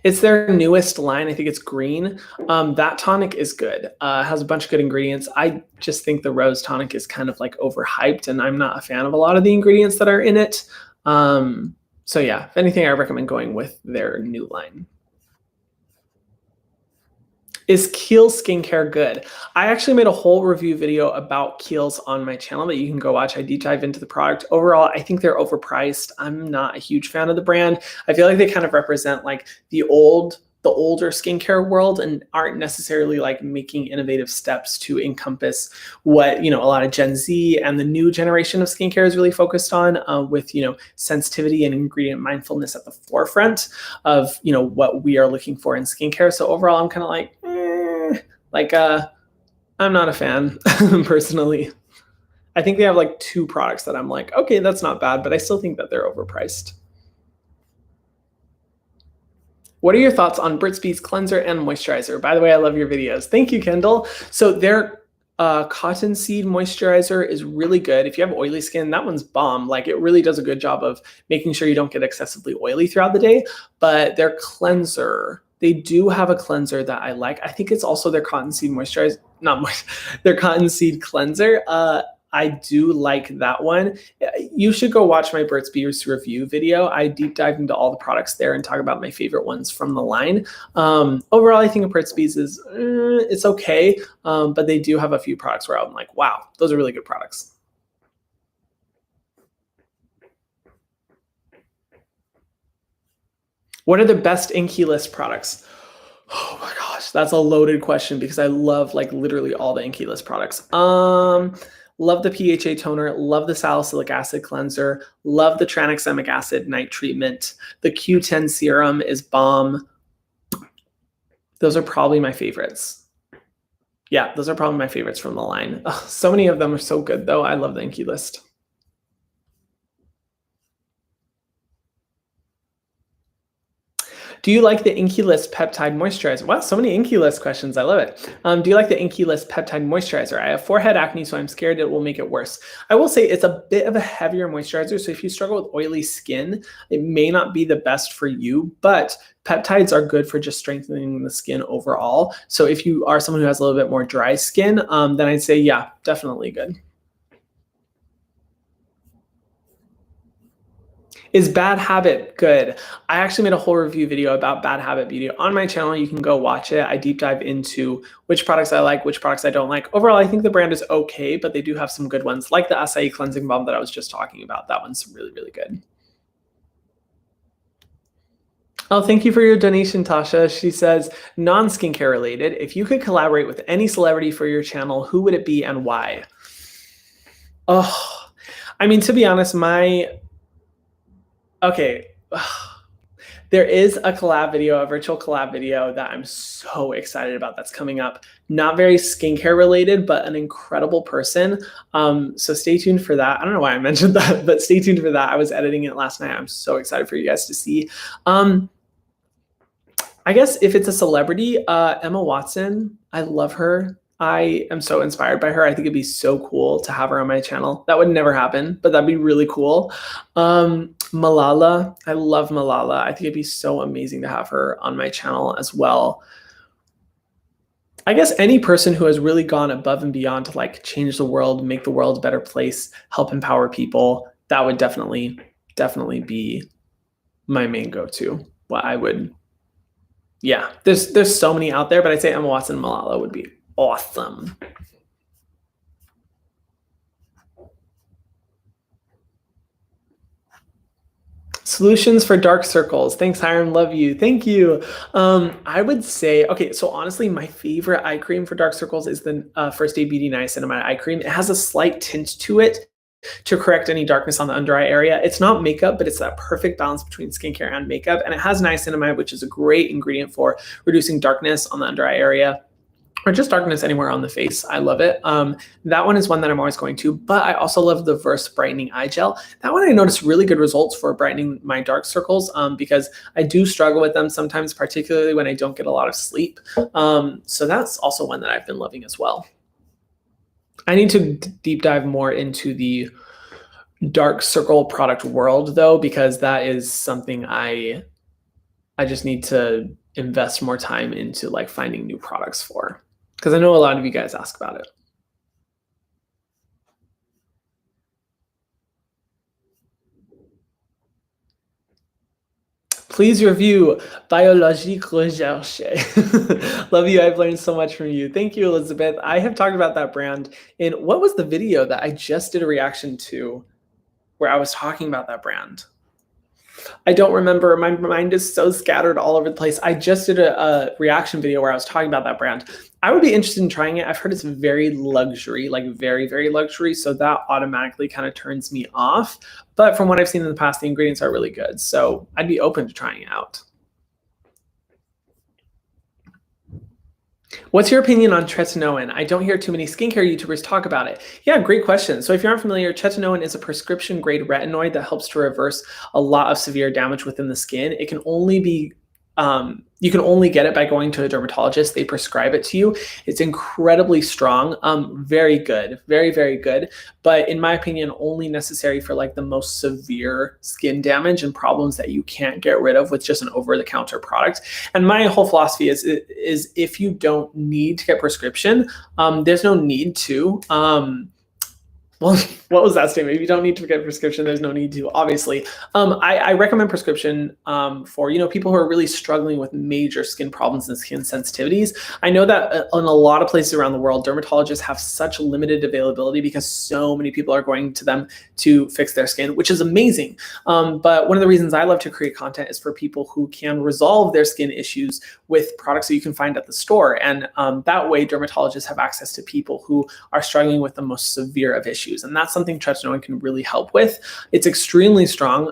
It's their newest line. I think it's green. That tonic is good. It has a bunch of good ingredients. I just think the rose tonic is kind of like overhyped, and I'm not a fan of a lot of the ingredients that are in it. So yeah, if anything, I recommend going with their new line. Is Kiehl's skincare good? I actually made a whole review video about Kiehl's on my channel that you can go watch. I deep dive into the product. Overall, I think they're overpriced. I'm not a huge fan of the brand. I feel like they kind of represent like the older skincare world and aren't necessarily like making innovative steps to encompass what, you know, a lot of Gen Z and the new generation of skincare is really focused on, with, you know, sensitivity and ingredient mindfulness at the forefront of, you know, what we are looking for in skincare. So overall, I'm kind of like, I'm not a fan personally. I think they have like 2 products that I'm like, okay, that's not bad, but I still think that they're overpriced. What are your thoughts on Burt's Bees cleanser and moisturizer? By the way, I love your videos. Thank you, Kendall. So their cottonseed moisturizer is really good. If you have oily skin, that one's bomb. Like it really does a good job of making sure you don't get excessively oily throughout the day. But their cleanser, they do have a cleanser that I like. I think it's also their cottonseed moisturizer, their cottonseed cleanser. I do like that one. You should go watch my Burt's Bees review video. I deep dive into all the products there and talk about my favorite ones from the line. Overall, I think Burt's Bees is, it's okay, but they do have a few products where I'm like, wow, those are really good products. What are the best Inkey List products? Oh my gosh, that's a loaded question because I love like literally all the Inkey List products. Love the PHA toner, love the salicylic acid cleanser, love the tranexamic acid night treatment. The Q10 serum is bomb. Those are probably my favorites. Yeah, those are probably my favorites from the line. Ugh, so many of them are so good though. I love the Inkey List. Do Do you like the Inky List Peptide Moisturizer? Wow, so many Inky List questions. I love it. Do you like the Inky List Peptide Moisturizer? I have forehead acne, so I'm scared it will make it worse. I will say it's a bit of a heavier moisturizer, so if you struggle with oily skin, it may not be the best for you, but peptides are good for just strengthening the skin overall. So if you are someone who has a little bit more dry skin, then I'd say, yeah, definitely good. Is Bad Habit good? I actually made a whole review video about Bad Habit Beauty on my channel. You can go watch it. I deep dive into which products I like, which products I don't like. Overall, I think the brand is okay, but they do have some good ones, like the Acai Cleansing Balm that I was just talking about. That one's really, really good. Oh, thank you for your donation, Tasha. She says, non-skincare related, if you could collaborate with any celebrity for your channel, who would it be and why? Oh, I mean, to be honest, okay. There is a collab video, a virtual collab video that I'm so excited about that's coming up. Not very skincare related, but an incredible person. So stay tuned for that. I don't know why I mentioned that, but stay tuned for that. I was editing it last night. I'm so excited for you guys to see. I guess if it's a celebrity, Emma Watson, I love her. I am so inspired by her. I think it'd be so cool to have her on my channel. That would never happen, but that'd be really cool. Malala, I love Malala. I think it'd be so amazing to have her on my channel as well. I guess any person who has really gone above and beyond to like change the world, make the world a better place, help empower people, that would definitely be my main go-to. Well, I would, yeah, there's so many out there, but I'd say Emma Watson and Malala would be awesome. Solutions for dark circles. Thanks, Hyram. Love you. Thank you. I would say, okay, so honestly, my favorite eye cream for dark circles is the First Aid Beauty Niacinamide eye cream. It has a slight tint to it to correct any darkness on the under eye area. It's not makeup, but it's that perfect balance between skincare and makeup. And it has niacinamide, which is a great ingredient for reducing darkness on the under eye area, or just darkness anywhere on the face. I love it. That one is one that I'm always going to, but I also love the Verse Brightening Eye Gel. That one I noticed really good results for brightening my dark circles because I do struggle with them sometimes, particularly when I don't get a lot of sleep. So that's also one that I've been loving as well. I need to deep dive more into the dark circle product world though, because that is something I just need to invest more time into, like finding new products for, because I know a lot of you guys ask about it. Please review Biologique Recherche. Love you. I've learned so much from you. Thank you, Elizabeth. I have talked about that brand in, what was the video that I just did a reaction to where I was talking about that brand? I don't remember. My mind is so scattered all over the place. I just did a reaction video where I was talking about that brand. I would be interested in trying it. I've heard it's very luxury, like very, very luxury. So that automatically kind of turns me off. But from what I've seen in the past, the ingredients are really good. So I'd be open to trying it out. What's your opinion on tretinoin? I don't hear too many skincare YouTubers talk about it. Yeah, great question. So if you aren't familiar, tretinoin is a prescription grade retinoid that helps to reverse a lot of severe damage within the skin. It can only be you can only get it by going to a dermatologist. They prescribe it to you. It's incredibly strong, very good, very, very good. But in my opinion, only necessary for like the most severe skin damage and problems that you can't get rid of with just an over-the-counter product. And my whole philosophy is if you don't need to get prescription, there's no need to. Well, what was that statement? If you don't need to get a prescription, there's no need to, obviously. I recommend prescription for, people who are really struggling with major skin problems and skin sensitivities. I know that in a lot of places around the world, dermatologists have such limited availability because so many people are going to them to fix their skin, which is amazing. But one of the reasons I love to create content is for people who can resolve their skin issues with products that you can find at the store. And that way, dermatologists have access to people who are struggling with the most severe of issues. issues. And that's something tretinoin can really help with. It's extremely strong.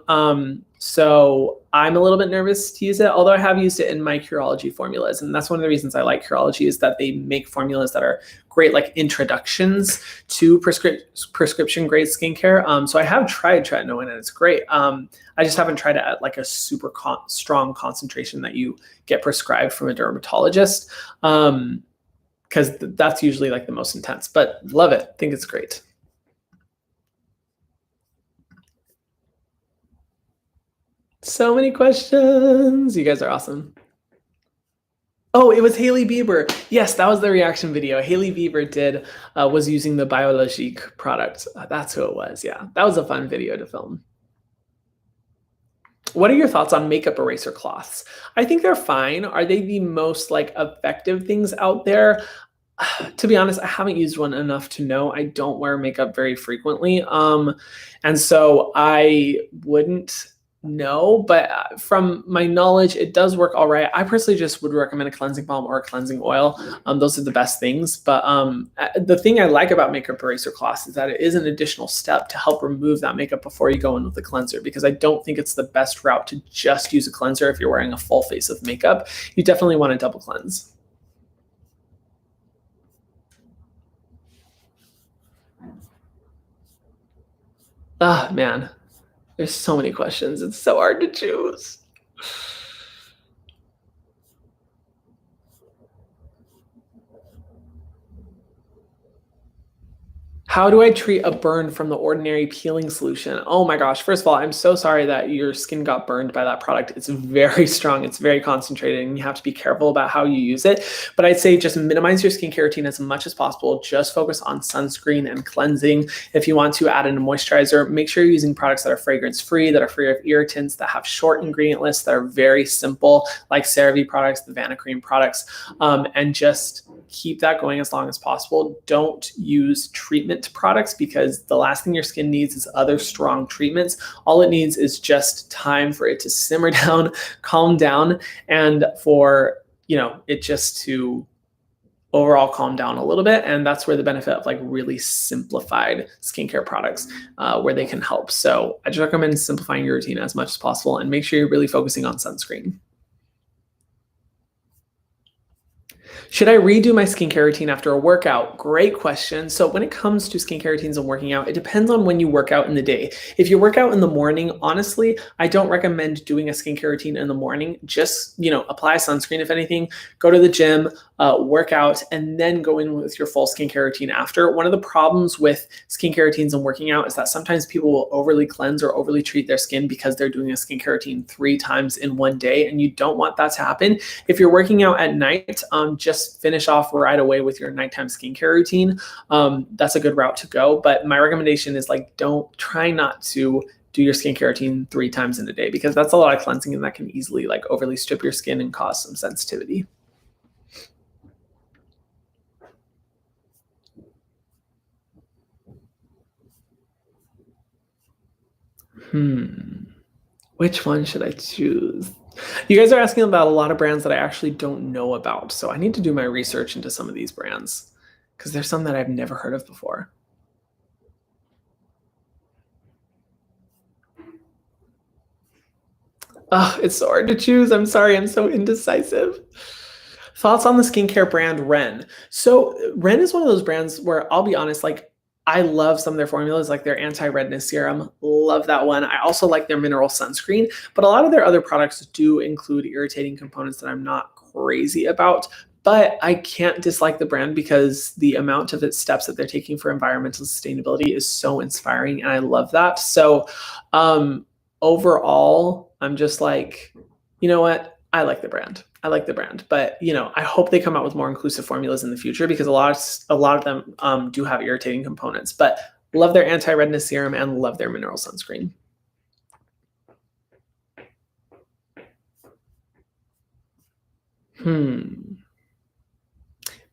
So I'm a little bit nervous to use it, although I have used it in my Curology formulas. And that's one of the reasons I like Curology, is that they make formulas that are great, like introductions to prescription grade skincare. So I have tried tretinoin and it's great. I just haven't tried it at like a super strong concentration that you get prescribed from a dermatologist. Because that's usually like the most intense, but love it. Think it's great. So many questions. You guys are awesome. Oh, it was Hailey Bieber. Yes, that was the reaction video. Hailey Bieber was using the Biologique product. That's who it was. Yeah, that was a fun video to film. What are your thoughts on makeup eraser cloths? I think they're fine. Are they the most like effective things out there? To be honest, I haven't used one enough to know. I don't wear makeup very frequently. And so I wouldn't know, but from my knowledge, it does work all right. I personally just would recommend a cleansing balm or a cleansing oil. Those are the best things. But the thing I like about makeup eraser cloths is that it is an additional step to help remove that makeup before you go in with the cleanser, because I don't think it's the best route to just use a cleanser if you're wearing a full face of makeup. You definitely want to double cleanse. Ah, man. There's so many questions. It's so hard to choose. How do I treat a burn from the Ordinary peeling solution? Oh my gosh. First of all, I'm so sorry that your skin got burned by that product. It's very strong. It's very concentrated, and you have to be careful about how you use it. But I'd say just minimize your skincare routine as much as possible. Just focus on sunscreen and cleansing. If you want to add in a moisturizer, make sure you're using products that are fragrance-free, that are free of irritants, that have short ingredient lists, that are very simple, like CeraVe products, the Vanicream products, and just keep that going as long as possible. Don't use treatment products, because the last thing your skin needs is other strong treatments. All it needs is just time for it to simmer down, calm down, and for it just to overall calm down a little bit. And that's where the benefit of like really simplified skincare products where they can help. So I just recommend simplifying your routine as much as possible, and make sure you're really focusing on sunscreen. Should I redo my skincare routine after a workout? Great question. So when it comes to skincare routines and working out, it depends on when you work out in the day. If you work out in the morning, honestly, I don't recommend doing a skincare routine in the morning. Just, apply sunscreen if anything, go to the gym, work out, and then go in with your full skincare routine after. One of the problems with skincare routines and working out is that sometimes people will overly cleanse or overly treat their skin because they're doing a skincare routine 3 times in one day, and you don't want that to happen. If you're working out at night, just finish off right away with your nighttime skincare routine. That's a good route to go. But my recommendation is try not to do your skincare routine 3 times in a day, because that's a lot of cleansing, and that can easily overly strip your skin and cause some sensitivity. Which one should I choose? You guys are asking about a lot of brands that I actually don't know about. So I need to do my research into some of these brands, because there's some that I've never heard of before. Oh, it's so hard to choose. I'm sorry. I'm so indecisive. Thoughts on the skincare brand Ren? So Ren is one of those brands where I'll be honest, I love some of their formulas, like their anti-redness serum. Love that one. I also like their mineral sunscreen, but a lot of their other products do include irritating components that I'm not crazy about. But I can't dislike the brand, because the amount of its steps that they're taking for environmental sustainability is so inspiring, and I love that. So overall, I'm just like, you know what? I like the brand. But I hope they come out with more inclusive formulas in the future, because a lot of them do have irritating components. But love their anti-redness serum and love their mineral sunscreen.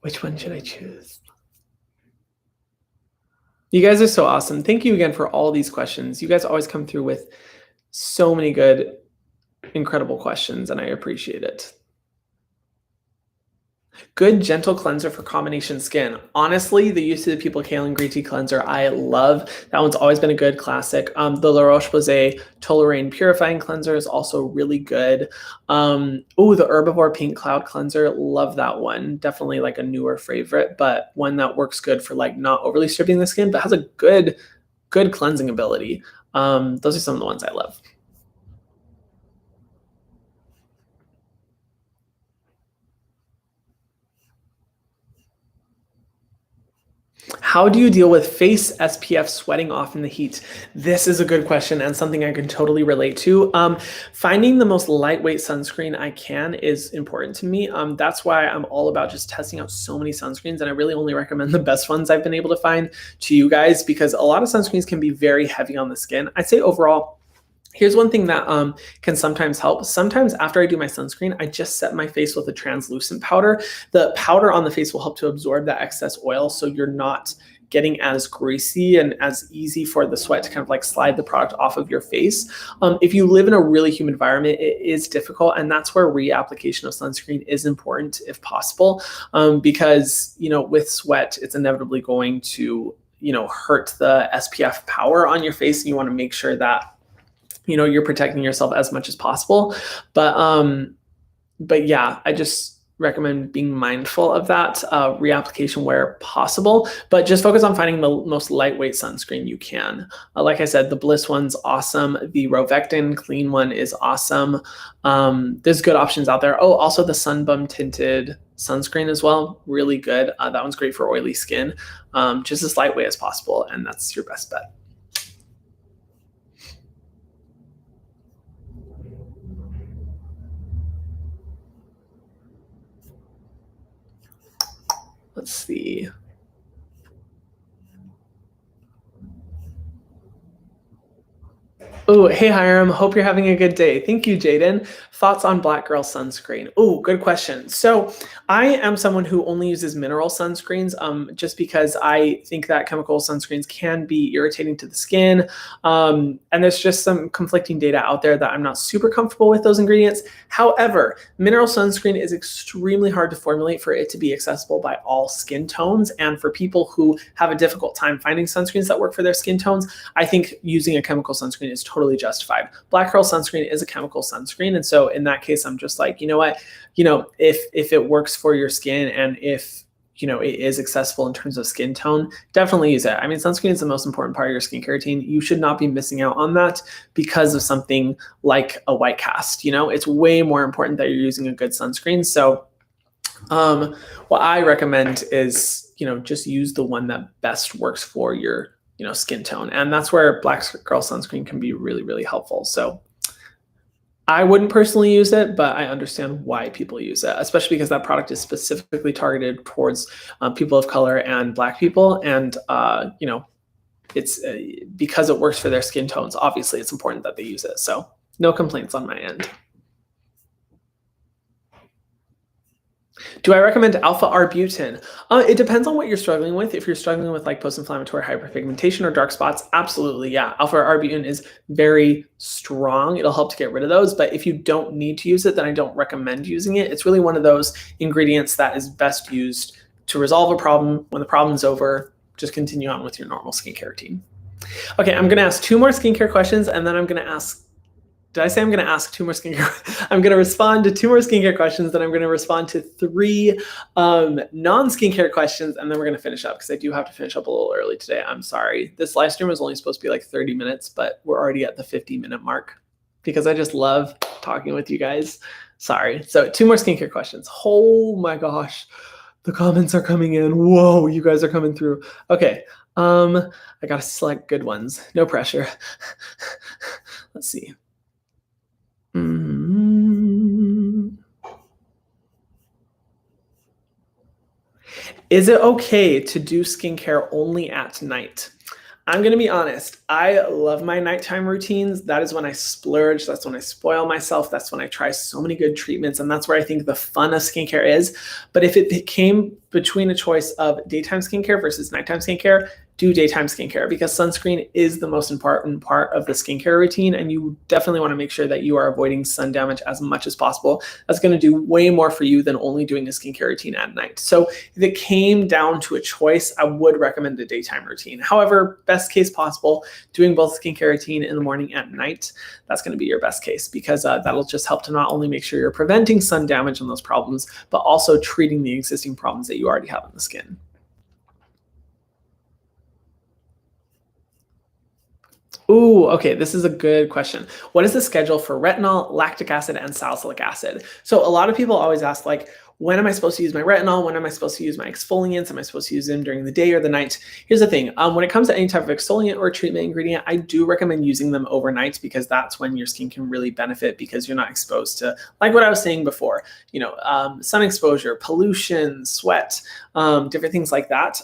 Which one should I choose? You guys are so awesome. Thank you again for all these questions. You guys always come through with so many good, incredible questions, and I appreciate it. Good gentle cleanser for combination skin. Honestly, the Youth to the People Kale and Green Tea cleanser I love. That one's always been a good classic. The La Roche-Posay Toleraine purifying cleanser is also really good. The Herbivore Pink Cloud cleanser, love that one. Definitely like a newer favorite, but one that works good for like not overly stripping the skin, but has a good cleansing ability. Those are some of the ones I love. How do you deal with face SPF sweating off in the heat? This is a good question and something I can totally relate to. Finding the most lightweight sunscreen I can is important to me. That's why I'm all about just testing out so many sunscreens, and I really only recommend the best ones I've been able to find to you guys, because a lot of sunscreens can be very heavy on the skin. I'd say overall, here's one thing that can sometimes help. Sometimes after I do my sunscreen, I just set my face with a translucent powder. The powder on the face will help to absorb that excess oil, so you're not getting as greasy and as easy for the sweat to kind of like slide the product off of your face. If you live in a really humid environment, it is difficult, and that's where reapplication of sunscreen is important if possible, because with sweat, it's inevitably going to hurt the SPF power on your face, and you want to make sure that you're protecting yourself as much as possible. But yeah, I just recommend being mindful of that reapplication where possible, but just focus on finding the most lightweight sunscreen you can. Like I said, the Bliss one's awesome. The Rovectin Clean one is awesome. There's good options out there. Oh, also the Sunbum tinted sunscreen as well, really good. That one's great for oily skin. Just as lightweight as possible, and that's your best bet. Let's see. Oh, hey Hyram, hope you're having a good day. Thank you, Jaden. Thoughts on Black Girl sunscreen? Oh, good question. So I am someone who only uses mineral sunscreens, just because I think that chemical sunscreens can be irritating to the skin. And there's just some conflicting data out there that I'm not super comfortable with those ingredients. However, mineral sunscreen is extremely hard to formulate for it to be accessible by all skin tones. And for people who have a difficult time finding sunscreens that work for their skin tones, I think using a chemical sunscreen is totally justified. Black Girl sunscreen is a chemical sunscreen, and so in that case, I'm just like, you know what, if it works for your skin, and if it is accessible in terms of skin tone, definitely use it. I mean, sunscreen is the most important part of your skincare routine. You should not be missing out on that because of something like a white cast. It's way more important that you're using a good sunscreen. So what I recommend is just use the one that best works for your skin tone. And that's where Black Girl sunscreen can be really, really helpful. So I wouldn't personally use it, but I understand why people use it, especially because that product is specifically targeted towards people of color and Black people. And, it's because it works for their skin tones. Obviously, it's important that they use it. So no complaints on my end. Do I recommend alpha-arbutin? It depends on what you're struggling with. If you're struggling with like post-inflammatory hyperpigmentation or dark spots, absolutely, yeah. Alpha-arbutin is very strong. It'll help to get rid of those. But if you don't need to use it, then I don't recommend using it. It's really one of those ingredients that is best used to resolve a problem. When the problem's over, just continue on with your normal skincare routine. Okay, I'm going to ask 2 more skincare questions, and then I'm going to ask did I say I'm going to ask 2 more skincare? I'm going to respond to 2 more skincare questions, then I'm going to respond to 3 non-skincare questions, and then we're going to finish up because I do have to finish up a little early today. I'm sorry. This live stream was only supposed to be like 30 minutes, but we're already at the 50-minute mark because I just love talking with you guys. Sorry. So 2 more skincare questions. Oh my gosh. The comments are coming in. Whoa, you guys are coming through. Okay. I got to select good ones. No pressure. Let's see. Is it okay to do skincare only at night? I'm going to be honest. I love my nighttime routines. That is when I splurge. That's when I spoil myself. That's when I try so many good treatments. And that's where I think the fun of skincare is. But if it came between a choice of daytime skincare versus nighttime skincare, do daytime skincare, because sunscreen is the most important part of the skincare routine. And you definitely want to make sure that you are avoiding sun damage as much as possible. That's going to do way more for you than only doing a skincare routine at night. So if it came down to a choice, I would recommend a daytime routine. However, best case possible, doing both skincare routine in the morning and night, that's going to be your best case, because that'll just help to not only make sure you're preventing sun damage and those problems, but also treating the existing problems that you already have in the skin. Ooh, okay, this is a good question. What is the schedule for retinol, lactic acid, and salicylic acid? So a lot of people always ask, like, when am I supposed to use my retinol? When am I supposed to use my exfoliants? Am I supposed to use them during the day or the night? Here's the thing. When it comes to any type of exfoliant or treatment ingredient, I do recommend using them overnight, because that's when your skin can really benefit, because you're not exposed to, like what I was saying before, sun exposure, pollution, sweat, different things like that.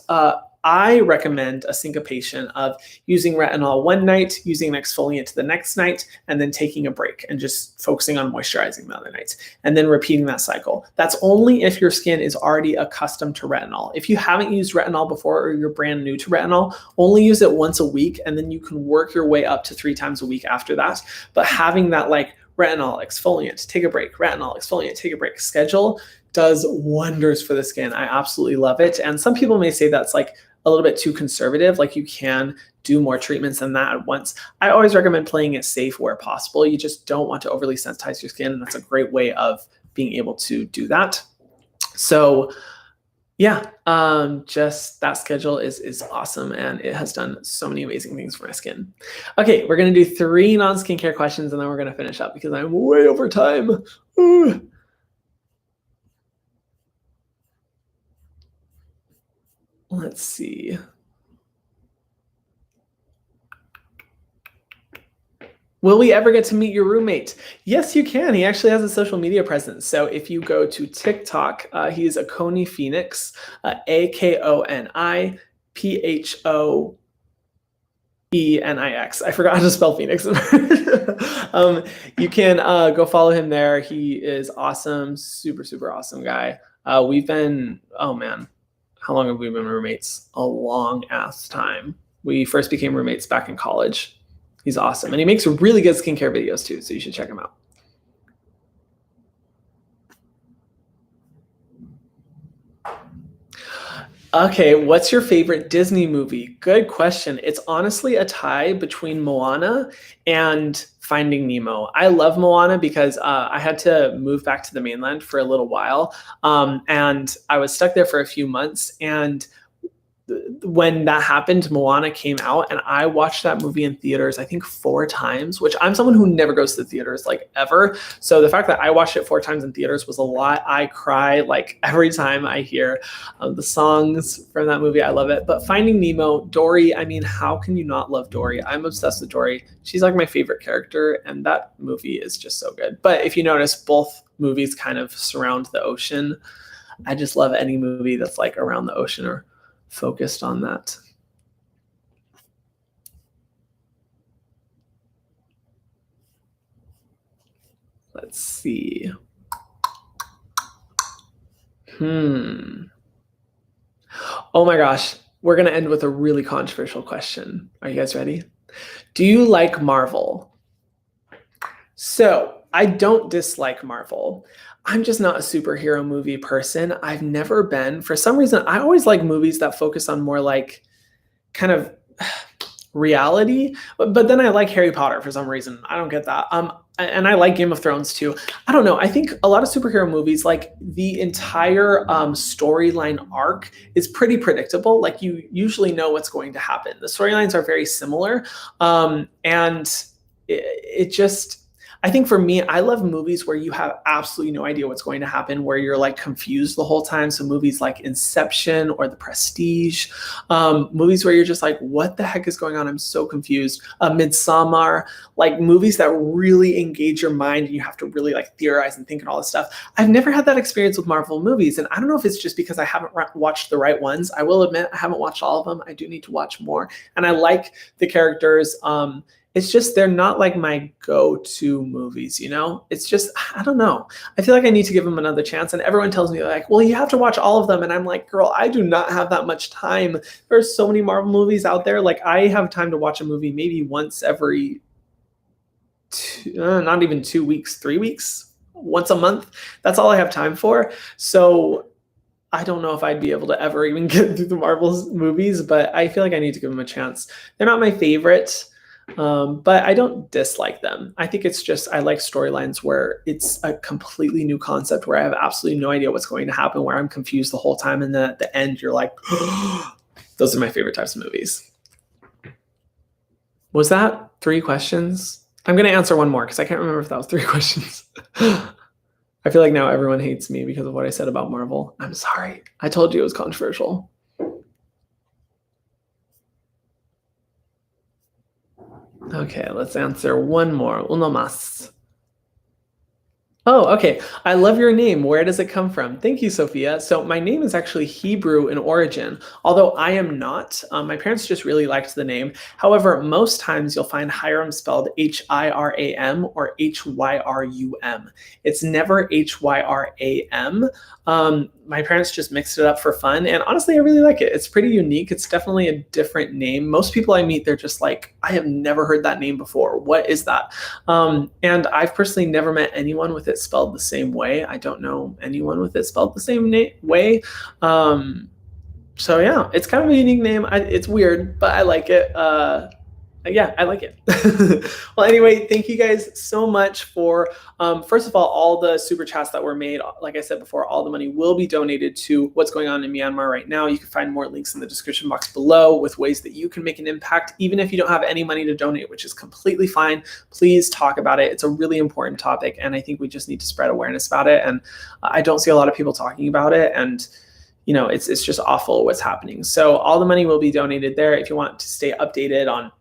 I recommend a syncopation of using retinol one night, using an exfoliant the next night, and then taking a break and just focusing on moisturizing the other night, and then repeating that cycle. That's only if your skin is already accustomed to retinol. If you haven't used retinol before, or you're brand new to retinol, only use it once a week, and then you can work your way up to 3 times a week after that. But having that like retinol, exfoliant, take a break, retinol, exfoliant, take a break schedule does wonders for the skin. I absolutely love it. And some people may say that's like a little bit too conservative, like you can do more treatments than that at once. I always recommend playing it safe where possible. You just don't want to overly sensitize your skin, and that's a great way of being able to do that. So yeah, just that schedule is awesome, and it has done so many amazing things for my skin. Okay, we're gonna do 3 non-skincare questions, and then we're gonna finish up because I'm way over time. Ooh. Let's see. Will we ever get to meet your roommate? Yes, you can. He actually has a social media presence. So if you go to TikTok, he's Akoni Phoenix, AKONI PHOENIX. I forgot how to spell Phoenix. You can go follow him there. He is awesome, super, super awesome guy. We've been, oh man, how long have we been roommates? A long ass time. We first became roommates back in college. He's awesome. And he makes really good skincare videos too, so you should check him out. Okay, what's your favorite Disney movie? Good question. It's honestly a tie between Moana and Finding Nemo. I love Moana because I had to move back to the mainland for a little while, and I was stuck there for a few months. And when that happened, Moana came out, and I watched that movie in theaters, I think 4 times, which I'm someone who never goes to the theaters like ever. So the fact that I watched it 4 times in theaters was a lot. I cry like every time I hear the songs from that movie. I love it. But Finding Nemo, Dory, I mean, how can you not love Dory? I'm obsessed with Dory. She's like my favorite character, and that movie is just so good. But if you notice, both movies kind of surround the ocean. I just love any movie that's like around the ocean or focused on that. Let's see. Oh my gosh, we're going to end with a really controversial question. Are you guys ready? Do you like Marvel? So I don't dislike Marvel. I'm just not a superhero movie person. I've never been. For some reason, I always like movies that focus on more like kind of reality. But then I like Harry Potter for some reason. I don't get that. And I like Game of Thrones too. I don't know. I think a lot of superhero movies, like the entire storyline arc is pretty predictable. Like you usually know what's going to happen. The storylines are very similar. And it just, I think for me, I love movies where you have absolutely no idea what's going to happen, where you're like confused the whole time. So movies like Inception or The Prestige, movies where you're just like, what the heck is going on? I'm so confused. Midsommar, like movies that really engage your mind and you have to really like theorize and think and all this stuff. I've never had that experience with Marvel movies. And I don't know if it's just because I haven't watched the right ones. I will admit I haven't watched all of them. I do need to watch more. And I like the characters. it's just they're not like my go-to movies, you know? It's just I don't know. I feel like I need to give them another chance, and everyone tells me like, "Well, you have to watch all of them." And I'm like, "Girl, I do not have that much time. There's so many Marvel movies out there. Like I have time to watch a movie maybe once every not even 2 weeks, 3 weeks, once a month. That's all I have time for. So I don't know if I'd be able to ever even get through the Marvel movies, but I feel like I need to give them a chance. They're not my favorite, but I don't dislike them. I think it's just I like storylines where it's a completely new concept where I have absolutely no idea what's going to happen, where I'm confused the whole time, and then at the end you're like, those are my favorite types of movies. Was that 3 questions? I'm going to answer one more because I can't remember if that was 3 questions. I feel like now everyone hates me because of what I said about Marvel. I'm sorry. I told you it was controversial. Okay, let's answer one more. Uno más. Oh, okay. I love your name. Where does it come from? Thank you, Sophia. So my name is actually Hebrew in origin, although I am not. My parents just really liked the name. However, most times you'll find Hyram spelled Hiram or Hyrum. It's never Hyram. My parents just mixed it up for fun, and honestly, I really like it. It's pretty unique. It's definitely a different name. Most people I meet, they're just like, I have never heard that name before. What is that? And I've personally never met anyone with it spelled the same way. I don't know anyone with it spelled the same way. So yeah, it's kind of a unique name. It's weird, but I like it. Yeah, I like it. Well, anyway, thank you guys so much for, first of all the super chats that were made. Like I said before, all the money will be donated to what's going on in Myanmar right now. You can find more links in the description box below with ways that you can make an impact, even if you don't have any money to donate, which is completely fine. Please talk about it. It's a really important topic, and I think we just need to spread awareness about it. And I don't see a lot of people talking about it, and you know, it's just awful what's happening. So all the money will be donated there. If you want to stay updated on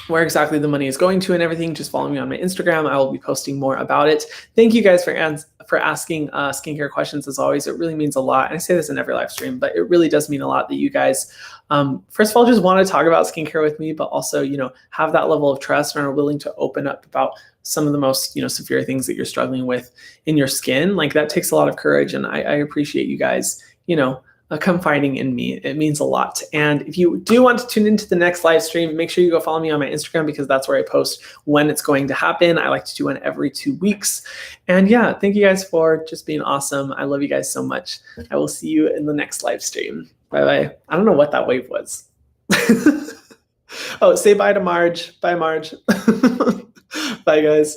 where exactly the money is going to and everything, just follow me on my Instagram. I will be posting more about it. Thank you guys for asking skincare questions. As always, it really means a lot. And I say this in every live stream, but it really does mean a lot that you guys, first of all, just want to talk about skincare with me, but also, you know, have that level of trust and are willing to open up about some of the most, you know, severe things that you're struggling with in your skin. Like that takes a lot of courage. And I appreciate you guys, you know, confiding in me. It means a lot. And if you do want to tune into the next live stream, make sure you go follow me on my Instagram because that's where I post when it's going to happen. I like to do one every 2 weeks. And yeah, thank you guys for just being awesome. I love you guys so much. I will see you in the next live stream. Bye-bye. I don't know what that wave was. Oh, say bye to Marge. Bye, Marge. Bye, guys.